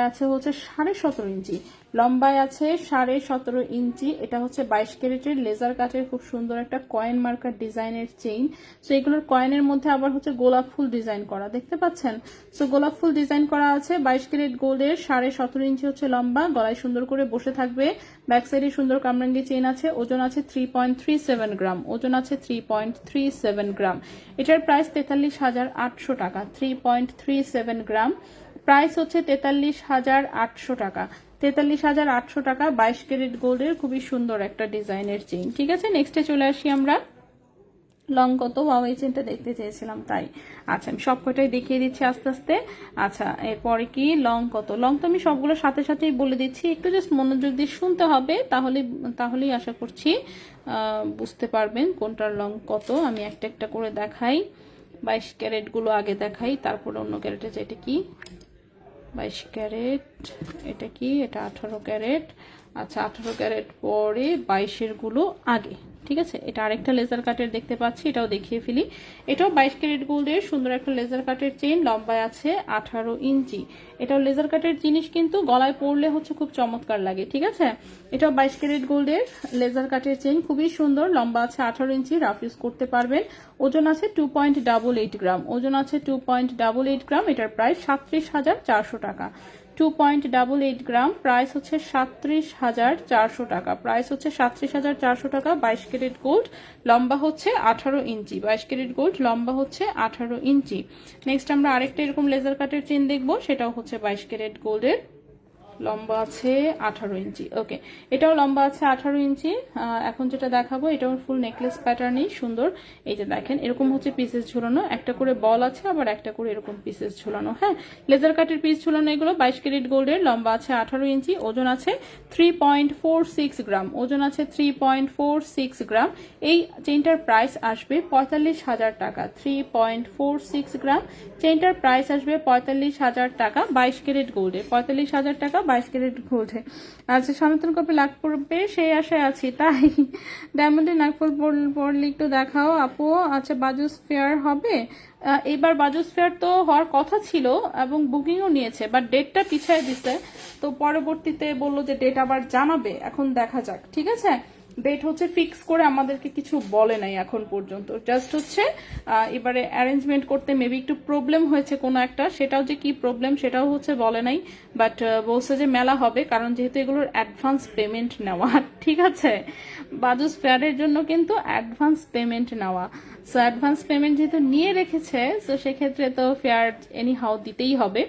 আছে হচ্ছে 17.5 ইঞ্চি। লম্বায় আছে 17.5 ইঞ্চি। এটা হচ্ছে 22 ক্যারেটের লেজার কাটের খুব সুন্দর একটা কয়েন মার্কার ডিজাইনের চেইন। সো এগুলোর কয়েনের মধ্যে আবার হচ্ছে গোলাপ ফুল ডিজাইন করা, দেখতে পাচ্ছেন? সো গোলাপ ফুল ডিজাইন করা আছে। 22 ক্যারেট গোল্ডের, 17.5 ইঞ্চি হচ্ছে লম্বা, গলায় সুন্দর করে বসে থাকবে। ব্যাক সাইডে সুন্দর কামরাঙ্গি চেইন আছে। ওজন আছে 3.37 গ্রাম। ওজন আছে 3.37 গ্রাম। এটার প্রাইস 43,800 টাকা। 3.37 গ্রাম, প্রাইস হচ্ছে 43,800 টাকা। 43,800 টাকা 22 ক্যারেট গোল্ডের খুবই সুন্দর একটা ডিজাইনের চেইন, ঠিক আছে? নেক্সটে চলে আসি আমরা। লং কত? বাবা এই চেনটা দেখতে চেয়েছিলাম তাই। আচ্ছা, আমি সব কটাই দেখিয়ে দিচ্ছি আস্তে আস্তে। আচ্ছা, এরপরে কি লং কত? লং তো আমি সবগুলো সাথে সাথেই বলে দিচ্ছি, একটু জাস্ট মনোযোগ দিয়ে শুনতে হবে, তাহলেই আশা করছি বুঝতে পারবেন কোনটার লং কত। আমি একটা একটা করে দেখাই। 22 ক্যারেট গুলো আগে দেখাই, তারপর অন্য ক্যারেটে। এটা কি? 22 ক্যারেট। এটা কি? এটা 18 ক্যারেট। আচ্ছা, 18 ক্যারেট পরে 22-এর গুলো আগে, ঠিক আছে? এটা আরেকটা লেজার কাটের দেখতে পাচ্ছি, এটাও দেখিয়ে ফেলি। এটাও 22 ক্যারেট গোল্ডের সুন্দর একটা লেজার কাটের চেইন, লম্বায় আছে 18 ইঞ্চি। এটাও লেজার কাটের জিনিস, কিন্তু গলায় পরলে হচ্ছে খুব চমৎকার লাগে, ঠিক আছে? এটাও 22 ক্যারেট গোল্ডের লেজার কাটের চেইন, খুবই সুন্দর, লম্বা আছে 18 ইঞ্চি, রাফ ইউজ করতে পারবেন। ওজন আছে 2.88 গ্রাম। ওজন আছে 2.88 গ্রাম। এটার প্রাইস 37,400 টাকা। 2.88 গ্রাম, প্রাইস হচ্ছে 37,400 টাকা। প্রাইস হচ্ছে 37,400 টাকা। 22 ক্যারেট গোল্ড, লম্বা হচ্ছে 18 ইঞ্চি। 22 ক্যারেট গোল্ড, লম্বা হচ্ছে 18 ইঞ্চি। নেক্সট আমরা আরেকটা এরকম লেজার কাটের চেন দেখবো, সেটাও হচ্ছে 22 ক্যারেট গোল্ডের, লম্বা আছে 18 ইঞ্চি। ওকে, এটাও লম্বা আছে 18 ইঞ্চি। এখন যেটা দেখাবো এটাও ফুল নেকলেস প্যাটার্নই সুন্দর। এই যে দেখেন, এরকম হচ্ছে পিসেস ঝুলানো, একটা করে বল আছে, আবার একটা করে এরকম পিসেস ঝুলানো। হ্যাঁ, লেজার কাটের পিস ঝুলানো এগুলো। 22 ক্যারেট গোল্ডের, লম্বা আছে 18 ইঞ্চি। ওজন আছে 3.46 গ্রাম। ওজন আছে 3.46 গ্রাম। এই চেইনটার প্রাইস আসবে 45,000 টাকা। 3.46 গ্রাম, চেইনটার প্রাইস আসবে 45,000 টাকা। 22 ক্যারেট গোল্ডে 45,000 টাকা, 22 ক্যারেট গোল্ডে। আচ্ছা, সনাতন কপি লাখ পড়বে সেই আশায় আছি, তাই ডায়মন্ডের নাকফুল পড়লে একটু দেখাও আপু। আচ্ছা, বাজুস ফেয়ার হবে এবার? বাজুস ফেয়ার তো হওয়ার কথা ছিল এবং বুকিংও নিয়েছে, বাট ডেটটা পিছিয়ে দিছে। তো পরবর্তীতে বললো যে ডেট আবার জানাবে, এখন দেখা যাক, ঠিক আছে? ডেট হচ্ছে ফিক্স করে আমাদেরকে কিছু বলে নাই এখন পর্যন্ত। জাস্ট হচ্ছে এবারে অ্যারেঞ্জমেন্ট করতে মেবি একটু প্রবলেম হয়েছে কোনো একটা, সেটাও যে কি প্রবলেম সেটাও হচ্ছে বলে নাই। বাট বলছে যে মেলা হবে, কারণ যেহেতু এগুলোর অ্যাডভান্স পেমেন্ট নেওয়া, ঠিক আছে? বাজুস ফেয়ারের জন্য কিন্তু অ্যাডভান্স পেমেন্ট নেওয়া। সো অ্যাডভান্স পেমেন্ট যেহেতু নিয়ে রেখেছে, সো সেক্ষেত্রে তো ফেয়ার এনি হাউ দিতেই হবে।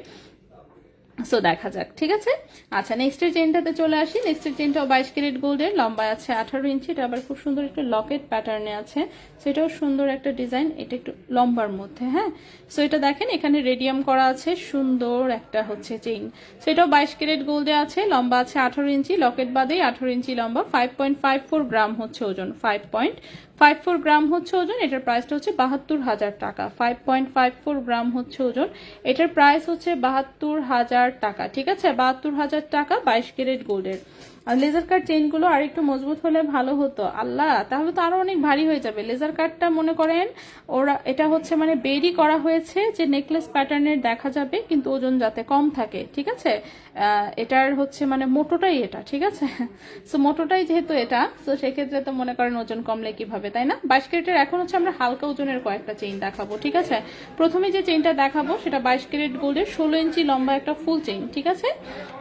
সো দেখা যাক, ঠিক আছে? আচ্ছা, নেক্সটের চেনটাতে চলে আসি। নেক্সটের চেনটাও 22 ক্যারেট গোল্ডের, লম্বা আছে 18 ইঞ্চি। এটা আবার খুব সুন্দর একটা লকেট প্যাটার্নে আছে, সেটাও সুন্দর একটা ডিজাইন। এটা একটু লম্বার মধ্যে, হ্যাঁ। সো এটা দেখেন, এখানে রেডিয়াম করা আছে, সুন্দর একটা হচ্ছে চেইন। সো এটাও 22 ক্যারেট গোল্ডে আছে, লম্বা আছে 18 ইঞ্চি, লকেট বাদেই 18 ইঞ্চি লম্বা। 5.54 গ্রাম হচ্ছে ওজন। 5.54 গ্রাম হচ্ছে ওজন। এটার প্রাইসটা হচ্ছে 72,000 টাকা। 5.54 গ্রাম হচ্ছে ওজন। এটার প্রাইস হচ্ছে 72,000 টাকা, ঠিক আছে? 72,000 টাকা 22 ক্যারেট গোল্ডের। আর লেজার কাট চেইনগুলো আর একটু মজবুত হলে ভালো হতো। আল্লাহ, তাহলে তো আরো অনেক ভারী হয়ে যাবে। লেজার কাটটা মনে করেন ওরা এটা হচ্ছে মানে বেরি করা হয়েছে যে নেকলেস প্যাটার্নের দেখা যাবে কিন্তু ওজন যাতে কম থাকে, ঠিক আছে। এটার হচ্ছে মানে মোটোটাই এটা, ঠিক আছে। সো মোটোটাই যেহেতু এটা, সো সেক্ষেত্রে তো মনে করেন ওজন কমলে কিভাবে, তাই না। 22 ক্যারেটের এখন হচ্ছে আমরা হালকা ওজনের কয়েকটা চেইন দেখাবো, ঠিক আছে। প্রথমে যে চেইনটা দেখাবো সেটা 22 ক্যারেট গোল্ডের 16 ইঞ্চি লম্বা একটা ফুল চেইন, ঠিক আছে।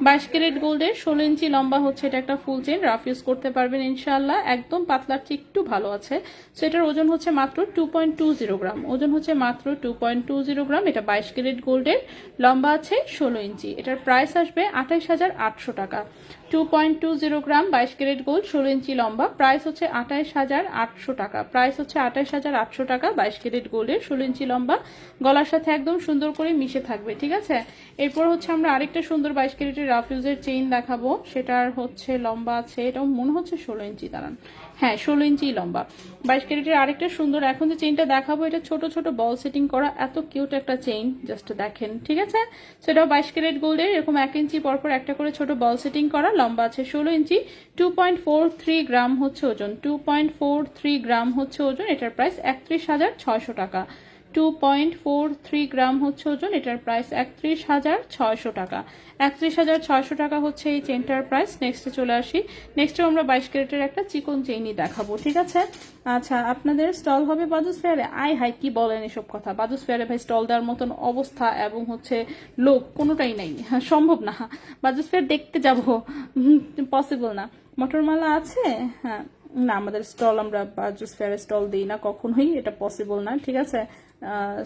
22 ক্যারেট গোল্ডের 16 ইঞ্চি লম্বা হচ্ছে এটা একটা ফুল চেইন, রাফ ইউজ করতে পারবেন ইনশাআল্লাহ। একদম পাতলার চেয়ে একটু ভালো আছে। সো এটার ওজন হচ্ছে মাত্র 2.20 গ্রাম, ওজন হচ্ছে মাত্র 2.20 গ্রাম। এটা 22 ক্যারেট গোল্ডের, লম্বা আছে 16 ইঞ্চি। এটার প্রাইস আসবে 28,800 টাকা। 2.20 গ্রাম 22 ক্যারেট গোল্ড 16 ইঞ্চি লম্বা, প্রাইস হচ্ছে 28,800 টাকা। প্রাইস হচ্ছে 28,800 টাকা 22 ক্যারেট গোল্ডের 16 ইঞ্চি লম্বা, গলার সাথে একদম সুন্দর করে মিশে থাকবে, ঠিক আছে। এরপর হচ্ছে আমরা আরেকটা সুন্দর 22 ক্যারেটের রাফ ইউজের চেইন দেখাবো, সেটার হচ্ছে লম্বা আছে, এটাও মনে হচ্ছে 16 ইঞ্চি, দাঁড়ান, হ্যাঁ 16 ইঞ্চি লম্বা 22 ক্যারেটের আরেকটা সুন্দর। এখন যে চেইনটা দেখাবো এটা ছোট ছোট বল সেটিং করা, এত কিউট একটা চেইন, জাস্ট দেখেন, ঠিক আছে। সেটাও 22 ক্যারেট গোল্ডের, এরকম 1 ইঞ্চি পরপর একটা করে ছোট বল সেটিং করা, লম্বা আছে 16 ইঞ্চি। 2.43 গ্রাম হচ্ছে ওজন, 2.43 গ্রাম হচ্ছে ওজন। এটার প্রাইস 31,600 টাকা। 2.43 গ্রাম হচ্ছে ওজন, এটার প্রাইস 31,600 টাকা। 31,600 টাকা হচ্ছে এই চেইনটার প্রাইস। নেক্সটে চলে আসি, নেক্সটে আমরা 22 ক্যারেটের একটা চিকন চেইনই দেখাবো, ঠিক আছে। আচ্ছা, আপনাদের স্টল হবে বাজুস ফেয়ারে? আয় হাই, কি বলেন এসব কথা। বাজুস ফেয়ারে ভাই স্টল দেওয়ার মতন অবস্থা এবং হচ্ছে লোক কোনোটাই নাই, সম্ভব না। বাজুস ফেয়ার দেখতে যাবো, পসিবল না। মটরমালা আছে, হ্যাঁ না, আমাদের স্টল আমরা বাজুস ফেয়ারে স্টল দিই না কখনোই, এটা পসিবল না, ঠিক আছে,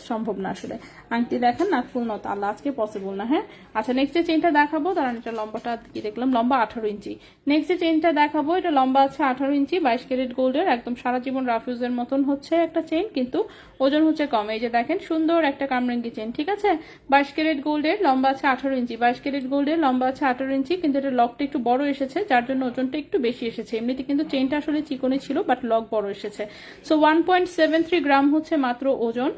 সম্ভব না আসলে। আংটি দেখেন না, ফুল নত, আল্লাহ আজকে পসিবল না। হ্যাঁ আচ্ছা, নেক্সট যে চেইনটা দেখাবো, কারণ এটা লম্বাটা কি দেখলাম, লম্বা 18 ইঞ্চি। নেক্সট যে চেইনটা দেখাবো এটা লম্বা আছে 18 ইঞ্চি, 22 ক্যারেট গোল্ডের, একদম সারা জীবন রাফ ইউজের মতন হচ্ছে একটা চেইন, কিন্তু ওজন হচ্ছে কম। এই যে দেখেন সুন্দর একটা কামরাঙ্গি চেইন, ঠিক আছে। 22 ক্যারেট গোল্ডের, লম্বা আছে 18 ইঞ্চি, 22 ক্যারেট গোল্ডের, লম্বা আছে 18 ইঞ্চি, কিন্তু এটা লকটা একটু বড় এসেছে, যার জন্য ওজনটা একটু বেশি এসেছে। এমনিতে কিন্তু চেইনটা আসলে চিকনে ছিল, বাট লক বড় এসেছে। সো 1.73 গ্রাম হচ্ছে মাত্র ওজন,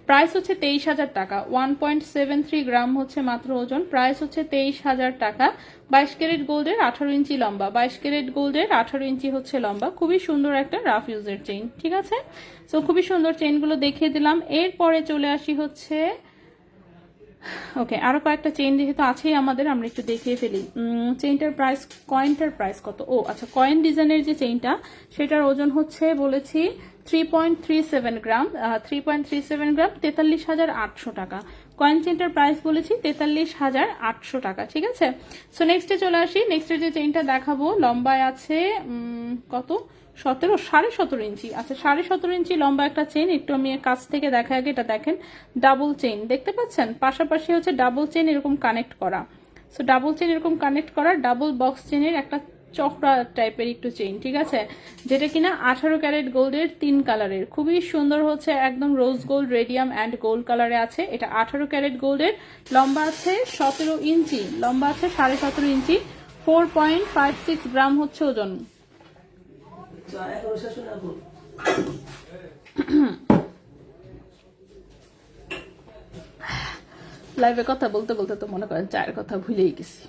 প্রাইস হচ্ছে 23,000 টাকা। 1.73 গ্রাম হচ্ছে মাত্র ওজন, প্রাইস হচ্ছে 23,000 টাকা। 22 ক্যারেট গোল্ডের 18 ইঞ্চি লম্বা, 22 ক্যারেট গোল্ডের 18 ইঞ্চি হচ্ছে লম্বা, খুবই সুন্দর একটা রাফ ইউজের চেইন, ঠিক আছে। সো খুবই সুন্দর চেইনগুলো দেখিয়ে দিলাম। এরপরে চলে আসি হচ্ছে, ওকে, আরো কয়েকটা চেইন যেহেতু আছেই আমাদের, আমরা একটু দেখিয়ে ফেলি। চেইনটার প্রাইস, কয়েনটার প্রাইস কত? ও আচ্ছা, কয়েন ডিজাইনের যে চেইনটা সেটার ওজন হচ্ছে বলেছি 3.37 গ্রাম, 3.37 গ্রাম, 43,800 টাকা। কয়েন চেইনটার প্রাইস বলেছি 43,800 টাকা, ঠিক আছে। সো নেক্সটে চলে আসি, নেক্সটের যে চেইনটা দেখাবো লম্বায় আছে কত, 17.5 ইঞ্চি। আচ্ছা, 17.5 ইঞ্চি লম্বা একটা চেইন, একটু আমি কাছ থেকে দেখা আগে, এটা দেখেন ডাবল চেইন দেখতে পাচ্ছেন, পাশাপাশি হচ্ছে ডাবল চেইন এরকম কানেক্ট করা। সো ডাবল চেইন এরকম কানেক্ট করা, ডাবল বক্স চেইনের একটা চকরা টাইপের একটু চেইন, ঠিক আছে, যেটা কিনা 18 ক্যারেট গোল্ডের 3 কালারের, খুবই সুন্দর হচ্ছে, একদম rose gold, radium and gold কালারে আছে। এটা 18 ক্যারেট গোল্ডের, লম্বা আছে 17 ইঞ্চি, লম্বা আছে 17.5 ইঞ্চি, 4.56 গ্রাম হচ্ছে ওজন। লাইভে কথা বলতে বলতে তো মনে করেন চায়ের কথা ভুলেই গেছি।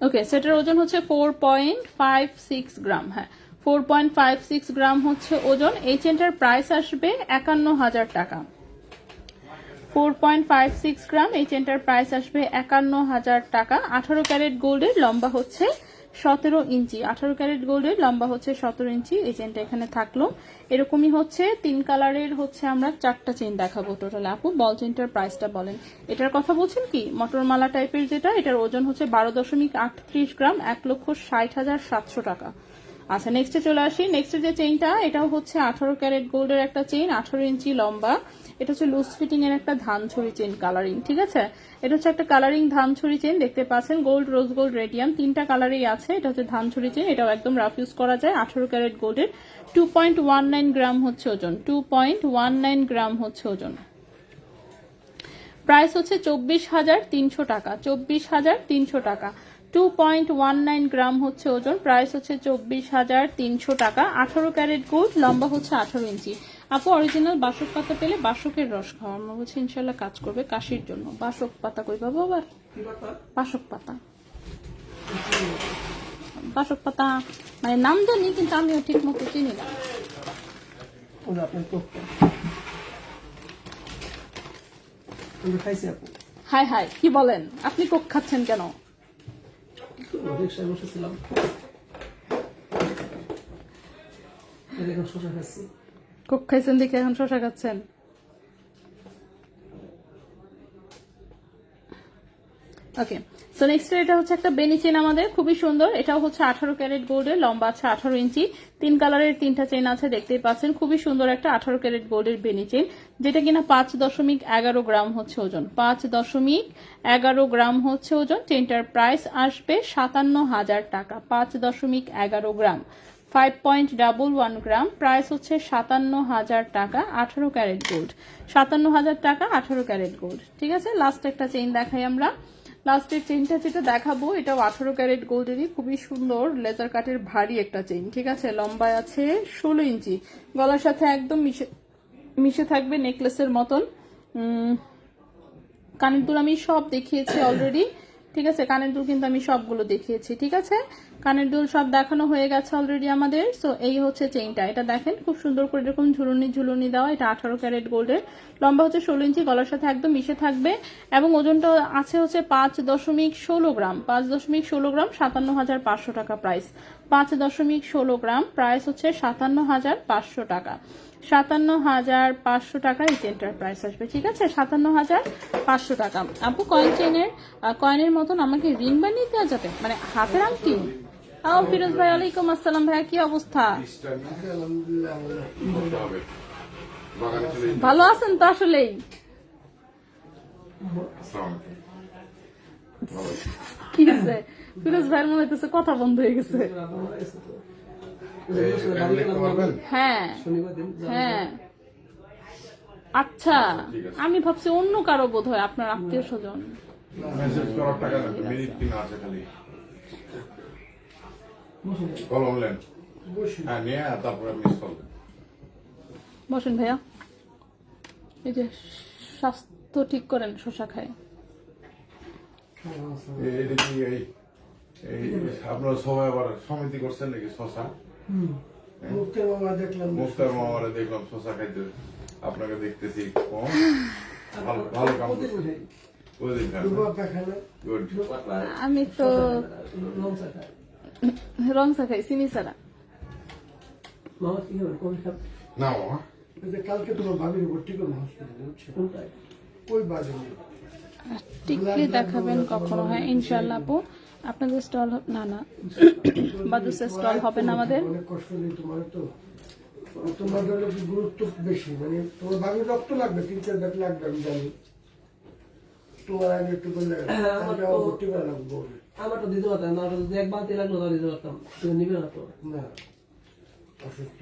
ওকে, সেটার ওজন হচ্ছে 4.56 গ্রাম, হ্যাঁ 4.56 গ্রাম হচ্ছে ওজন। এই চেনটার প্রাইস আসবে 51,000 টাকা। 4.56 গ্রাম, এই চেনটার প্রাইস আসবে 51,000 টাকা। 18 ক্যারেট গোল্ডের, লম্বা হচ্ছে 17 ইঞ্চি, 18 ক্যারেট গোল্ডের, লম্বা হচ্ছে 17 ইঞ্চি। এই চেনটা এখানে থাকলো, এরকমই হচ্ছে 3 কালারের হচ্ছে আমরা 4টা চেন দেখাবো টোটাল। আপু বল চেনটার প্রাইসটা বলেন। এটার কথা বলছেন কি, মটরমালা টাইপের যেটা, এটার ওজন হচ্ছে 12.38 গ্রাম, 1,60,700 টাকা। আচ্ছা, নেক্সটে চলে আসি, নেক্সটে যে চেইনটা, এটাও হচ্ছে 18 ক্যারেট গোল্ডের একটা চেইন, 18 ইঞ্চি লম্বা। এটা হচ্ছে লুজ ফিটিং এর একটা ধানছড়ি চেইন কালারিং, ঠিক আছে। এটা হচ্ছে একটা কালারিং ধানছড়ি চেইন, দেখতে পাচ্ছেন গোল্ড, রোজ গোল্ড, রেডিয়াম, 3টা কালারেই আছে। এটা হচ্ছে ধানছড়ি চেইন, এটাও একদম রাফ ইউজ করা যায়। 18 ক্যারেট গোল্ডের, 2.19 গ্রাম হচ্ছে ওজন, 2.19 গ্রাম হচ্ছে ওজন। প্রাইস হচ্ছে 24,300 টাকা, 24,300 টাকা। 2.19 গ্রাম হচ্ছে ওজন, প্রাইস হচ্ছে 24,300 টাকা। 18 ক্যারেট গোল্ড, লম্বা হচ্ছে 18 ইঞ্চি। আপু অরিজিনাল বাসক পাতা পেলে বাসকের রস খাওয়া, আমরা বলছি ইনশাল্লাহ কাজ করবে কাশির জন্য। বাসক পাতা কই পাবো আবার? কি পাতা? বাসক পাতা। বাসক পাতা মানে নাম জানি, কিন্তু আমিও ঠিক মতো চিনি না। ওই যে আপনার কোকটা। আমি খাইছি আপু। হাই হাই, কি বলেন? আপনি কোক খাচ্ছেন কেন? রিক্সায় বসেছিলাম। এখন শশা খাচ্ছি। কোক খাইছেন দেখে এখন শশা খাচ্ছেন? ওকে, সো নেক্সট এটা হচ্ছে একটা বেনি চেন আমাদের, খুবই সুন্দর। এটাও হচ্ছে 18 ক্যারেট গোল্ডের, লম্বা আছে 18 ইঞ্চি, 3 কালারের 3টা চেন আছে, দেখতেই পাচ্ছেন। খুবই সুন্দর একটা 18 ক্যারেট গোল্ডের বেনি চেন, যেটা কিনা 5.11 গ্রাম হচ্ছে ওজন। 5.11 গ্রাম হচ্ছে ওজন। চেনটার প্রাইস আসবে 57,000 টাকা। 5.11 গ্রাম, 5.11 গ্রাম, প্রাইস হচ্ছে 57,000 টাকা। 18 ক্যারেট গোল্ড, 57,000 টাকা, 18 ক্যারেট গোল্ড। ঠিক আছে, লাস্ট একটা চেইন দেখাই আমরা। লাস্টের চেইনটা যেটা দেখাবো, এটাও 18 ক্যারেট গোল্ডেরই, খুবই সুন্দর লেজার কাটের ভারী একটা চেইন। ঠিক আছে, লম্বায় আছে 16 ইঞ্চি, গলার সাথে একদম মিশে থাকবে নেকলেসের মতন। কানের দুল আমি সব দেখিয়েছি অলরেডি। ঠিক আছে, কানের দুল কিন্তু আমি সবগুলো দেখিয়েছি। ঠিক আছে, কানের দুল সব দেখানো হয়ে গেছে অলরেডি আমাদের। সো এই হচ্ছে চেইনটা, এটা দেখেন খুব সুন্দর করে এরকম ঝুলুনি দেওয়া। এটা 18 ক্যারেট গোল্ডের, লম্বা হচ্ছে 16 ইঞ্চি, গলার সাথে একদম মিশে থাকবে, এবং ওজনটা আছে হচ্ছে 5.16 গ্রাম। 5.16 গ্রাম, 57,500 টাকা প্রাইস। 5.16 গ্রাম, প্রাইস হচ্ছে 57,500 টাকা। 57,500 টাকা এই চেনটার প্রাইস আসবে। ঠিক আছে, 57,500 টাকা। আপু কয়েনের মতন আমাকে রিং বানিয়ে দেওয়া যাবে, মানে হাতের আংটি? ফিরোজ ভাই, ওয়ালাইকুম আসসালাম ভাইয়া, কি অবস্থা? ভালো আছেন তো? আসলেই কি হয়েছে? ফিরোজ ভাইয়ের মনে হইতেছে কথা বন্ধ হয়ে গেছে। হ্যাঁ হ্যাঁ, আচ্ছা, আমি ভাবছি অন্য কারো বোধ হয়, আপনার আত্মীয় স্বজন। মেসেজ করার টাকা না, মিনিট কিনা আছে খালি। কলম লেন, হ্যাঁ নিয়ে তারপরে মিস করলেন। বসেন ভাইয়া, এই যে স্বাস্থ্য ঠিক করেন, শশা খায়। এটা কি এই আপনারা সবাই আবার সমিতি করছেন নাকি? শশা মুক্তার মামা দেখলাম, মুক্তার মামারে দেখলাম শশা খাইতে, আপনাকে দেখতেছি কম। ভালো কাম করছেন। ওইদিন খান গুড। আমি তো রং চা খাই, চিনি ছাড়া। মামা কি হবে কবি খাব না মামা, কালকে তোমার ভাবির ভর্তি করবো হসপিটালে, বুঝছো? কোনটায়? ওই বাজে টিকলি দেখাবেন কখনো? হ্যাঁ ইনশাল্লাহ আপু, আপনাদের স্টল না না বাদুসের স্টল হবে না আমাদের। অনেক কষ্ট নেই তোমার তো, তোমার হলো কি গুরুত্ব বেশি, মানে তোমার ভাবির রক্ত লাগবে, 3-4 ব্যাগ লাগবে আমি জানি। তোমার আগে একটু করলে ভর্তি করা লাগবে। আমার তো দিতে পারতাম না, যদি এক বালতি লাগলো তা দিতে পারতাম, তুমি নিবে না তো? না, অসুস্থ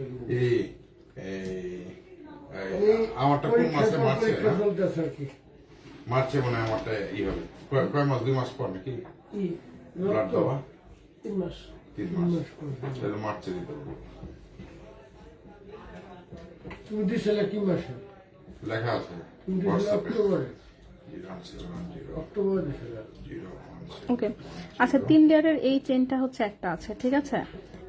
আমারটা কোন মাসে? মার্চে না? চলতেছে আর কি। মার্চে মনে হয় আমারটা ই হবে। কয় মাস? 2 মাস পর নাকি কি ব্লাড দেওয়া? 3 মাস। 3 মাস, তাহলে মার্চে দিতে হবে। তুমি দিছিলে কি মাসে? লেখা আছে তুমি দিছিলে হোয়াটসঅ্যাপে। অক্টোবরে। 070 অক্টোবরে দিছিলে। 016। ওকে, আচ্ছা 3 লেয়ারের এই চেনটা হচ্ছে একটা আছে। ঠিক আছে,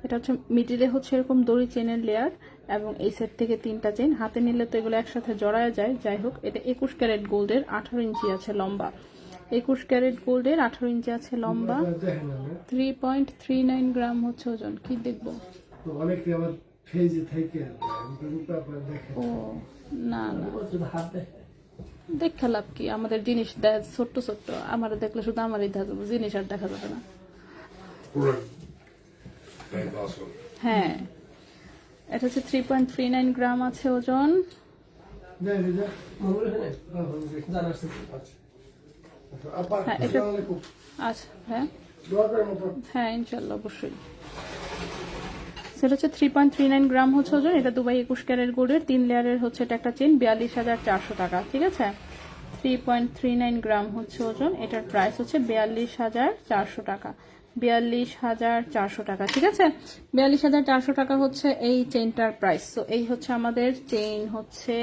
এটা হচ্ছে মিডিলে হচ্ছে এরকম দড়ি চেনের লেয়ার, এবং এই সেট থেকে 3টা চেন। হাতে নিলে তো এগুলো একসাথে জড়ায় যায়। যাই হোক, এটা 21 ক্যারেট গোল্ডের, 18 ইঞ্চি আছে লম্বা। 21 ক্যারেট গোল্ডের, 18 ইঞ্চি আছে লম্বা, দেখেন না 3.39 গ্রাম হচ্ছে ওজন। কি দেখবো? তো অনেকে আবার ফেজে থেকে দেখেন। ও না না, হাত দেয় দেখা লাভ কি? আমাদের জিনিস দেয় ছোট্ট ছোট্ট, আমার দেখলে শুধু আমারই দেখা যাবে, জিনিস আর দেখা যাবে না। পুরো তাই তো আসল। হ্যাঁ, এটা হচ্ছে 3.39 গ্রাম আছে ওজন। দেখ রিজা, মঙ্গল এখানে জানার আপা হ্যাঁ, এটা- আসসালামু আলাইকুম। আচ্ছা হ্যাঁ দোয়া করেন আপা। হ্যাঁ ইনশাল্লাহ, অবশ্যই। সেটা হচ্ছে 3.39 গ্রাম হচ্ছে ওজন। এটা দুবাই 21 ক্যারেট গোল্ডের, 3 লেয়ারের হচ্ছে এটা একটা চেন, 42,400 টাকা। ঠিক আছে, 3.39 গ্রাম হচ্ছে ওজন। এটার প্রাইস হচ্ছে 42,400 টাকা। 42,400 টাকা। ঠিক আছে, 42,400 টাকা হচ্ছে এই চেইনটার প্রাইস। তো এই হচ্ছে আমাদের চেইন, হচ্ছে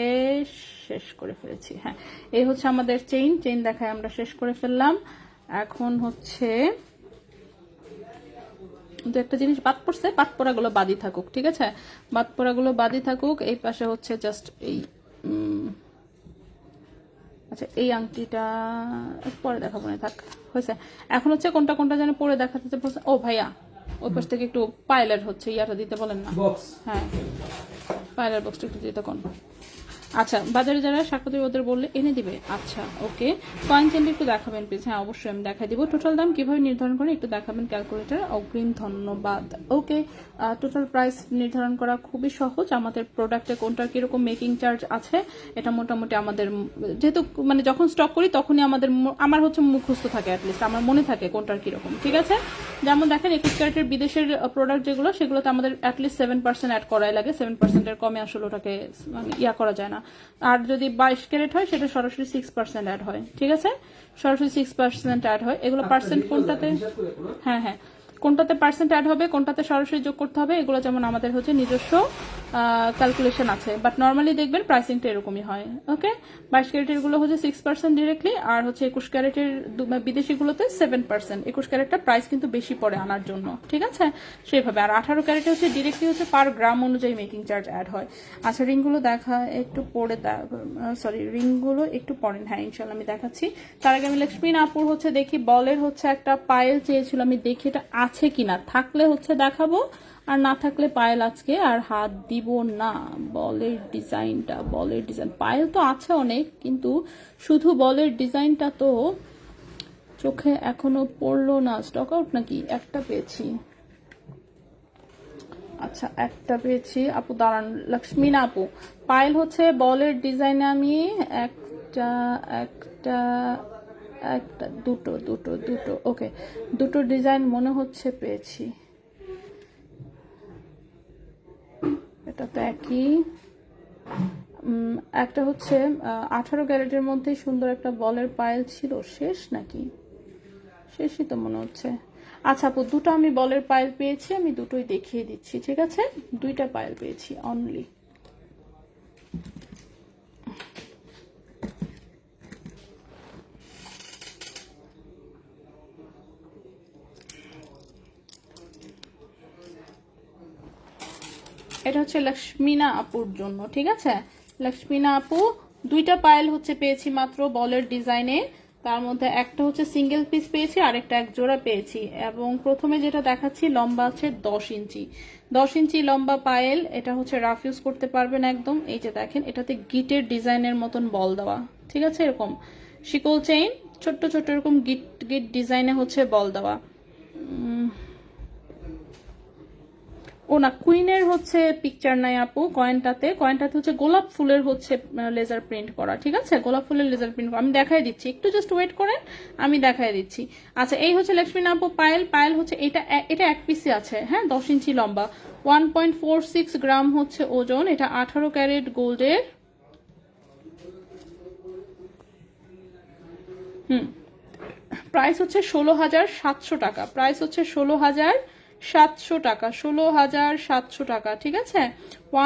শেষ করে ফেলেছি। হ্যাঁ, এই হচ্ছে আমাদের চেইন দেখায় আমরা শেষ করে ফেললাম। এখন হচ্ছে দু একটা জিনিস বাদ পড়ছে, বাদ পড়াগুলো বাদই থাকুক, ঠিক আছে, বাদ পড়াগুলো বাদই থাকুক। এই পাশে হচ্ছে জাস্ট এই আচ্ছা এই আংটিটা পরে দেখাবো না, থাক হয়েছে। এখন হচ্ছে কোনটা কোনটা যেন পরে দেখাতে বলছে। ও ভাইয়া ওই পাশ থেকে একটু পাইলার হচ্ছে ইয়াটা দিতে বলেন না। বক্স হ্যাঁ পাইলার বক্সটা একটু দিতে কোন। আচ্ছা বাজারে যারা শাকপাতি ওদের বললে এনে দিবে। আচ্ছা ওকে, কয়েন চেনটা একটু দেখাবেন প্লিজ। হ্যাঁ অবশ্যই আমি দেখাই দিব। টোটাল দাম কিভাবে নির্ধারণ করেন একটু দেখাবেন ক্যালকুলেটর। অগ্রিম ধন্যবাদ। ওকে, টোটাল প্রাইস নির্ধারণ করা খুবই সহজ। আমাদের প্রোডাক্টে কোনটার কিরকম মেকিং চার্জ আছে এটা মোটামুটি আমাদের, যেহেতু মানে যখন স্টক করি তখনই আমার হচ্ছে মুখস্থ থাকে, অ্যাটলিস্ট আমার মনে থাকে কোনটার কিরকম, ঠিক আছে। যেমন দেখেন 21 ক্যারেটের বিদেশের প্রোডাক্ট যেগুলো সেগুলোতে আমাদের অ্যাটলিস্ট 7% অ্যাড করাই লাগে। 7%-এর কমে আসলে ওটাকে মানে ইয়া করা যায় না। আর যদি 22 ক্যারেট হয় সেটা সরাসরি 6% অ্যাড হয়, ঠিক আছে, সরাসরি 6% অ্যাড হয়। এগুলো পার্সেন্ট কোনটাতে, হ্যাঁ হ্যাঁ কোনটাতে পার্সেন্ট অ্যাড হবে কোনটাতে সরাসরি যোগ করতে হবে এগুলো যেমন আমাদের হচ্ছে নিজস্ব ক্যালকুলেশন আছে, বাট নর্মালি দেখবেন প্রাইসিংটা এরকমই হয়। ওকে, 22 ক্যারেটের গুলো হচ্ছে 6% ডিরেক্টলি, আর হচ্ছে 21 ক্যারেটের বিদেশি গুলোতে 7%। 21 ক্যারেটটা প্রাইস কিন্তু বেশি পড়ে আনার জন্য, ঠিক আছে সেইভাবে। আর 18 ক্যারেটে হচ্ছে ডিরেক্টলি হচ্ছে পার গ্রাম অনুযায়ী মেকিং চার্জ অ্যাড হয়। আচ্ছা রিংগুলো দেখা একটু পরে, সরি রিংগুলো একটু পরেন, হ্যাঁ ইনশাল্লাহ আমি দেখাচ্ছি। তার আগে আমি লক্ষ্মীন আপুর হচ্ছে দেখি বলের হচ্ছে একটা পায়েল চেয়েছিল, আমি দেখি এটা আছে কিনা, থাকলে হচ্ছে দেখাবো, আর না থাকলে পায়েল আজকে আর হাত দিব না। বলের ডিজাইন পায়েল তো আছে অনেক, কিন্তু শুধু বলের ডিজাইনটা তো চোখে এখনো পড়লো না। স্টক আউট নাকি? একটা পেয়েছি, আচ্ছা একটা পেয়েছি। আপু দাঁড়ান, লক্ষ্মীনা আপু পায়েল হচ্ছে বলের ডিজাইনে আমি একটা একটা একটা দুটো দুটো দুটো ওকে দুটো ডিজাইন মনে হচ্ছে পেয়েছি। এটা তো একই, একটা হচ্ছে 18 ক্যারেটের মধ্যে সুন্দর একটা বলের পায়েল ছিল, শেষ নাকি? শেষই তো মনে হচ্ছে। আচ্ছা আপু দুটো আমি বলের পায়েল পেয়েছি, আমি দুটোই দেখিয়ে দিচ্ছি, ঠিক আছে, দুইটা পায়েল পেয়েছি অনলি। এটা হচ্ছে লক্ষ্মীনা আপুর জন্য, ঠিক আছে, লক্ষ্মীনা আপু দুইটা পায়েল হচ্ছে পেয়েছি মাত্র বলের ডিজাইনে। তার মধ্যে একটা হচ্ছে সিঙ্গেল পিস পেয়েছি, আরেকটা এক জোড়া পেয়েছি। এবং প্রথমে যেটা দেখাচ্ছি লম্বা আছে 10 ইঞ্চি, 10 ইঞ্চি লম্বা পায়েল। এটা হচ্ছে রাফ ইউজ করতে পারবেন একদম। এই যে দেখেন এটাতে গিটের ডিজাইনের মতন বল দেওয়া, ঠিক আছে, এরকম শিকল চেইন ছোট্ট ছোট্ট এরকম গিট গিট ডিজাইনে হচ্ছে বল দেওয়া। ও না, কুইনের হচ্ছে পিকচার নাই আপু কয়েনটাতে হচ্ছে গোলাপ ফুলের হচ্ছে লেজার প্রিন্ট করা, ঠিক আছে, গোলাপ ফুলের লেজার প্রিন্ট করা। আমি দেখাই দিচ্ছি, একটু জাস্ট ওয়েট করেন, আমি দেখাই দিচ্ছি। আচ্ছা এই হচ্ছে লক্ষ্মীনা আপু পায়েল হচ্ছে এটা এক পিসে আছে, হ্যাঁ 10 ইঞ্চি লম্বা, 1.46 গ্রাম হচ্ছে ওজন। এটা 18 ক্যারেট গোল্ডের। প্রাইস হচ্ছে 16,700 টাকা, প্রাইস হচ্ছে 16,700 টাকা, 16,700 টাকা, ঠিক আছে।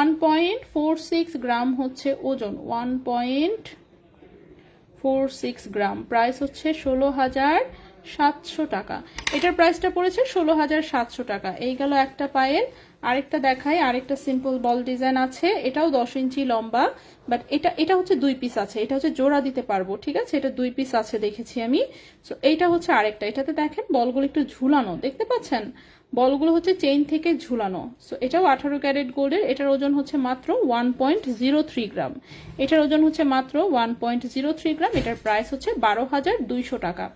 1.46 গ্রাম হচ্ছে ওজন, 1.46 গ্রাম, প্রাইস হচ্ছে 16,700 টাকা। এটার প্রাইসটা পড়েছে 16,700 টাকা। এই গেল একটা পায়েল। আরেকটা দেখাই, আরেকটা সিম্পল বল ডিজাইন আছে, এটাও 10 ইঞ্চি লম্বা, বাট এটা হচ্ছে 2 পিস আছে, এটা হচ্ছে জোড়া দিতে পারবো, ঠিক আছে, এটা 2 পিস আছে দেখেছি আমি। সো এইটা হচ্ছে আরেকটা, এটাতে দেখেন বলগুলো একটু ঝুলানো, দেখতে পাচ্ছেন বলগুলো হচ্ছে চেইন থেকে ঝুলানো। সো এটাও 18 ক্যারেট গোল্ডের। এটার ওজন হচ্ছে মাত্র 1.03 গ্রাম, এটার ওজন হচ্ছে মাত্র 1.03 গ্রাম। এটার প্রাইস হচ্ছে 12,200 টাকা,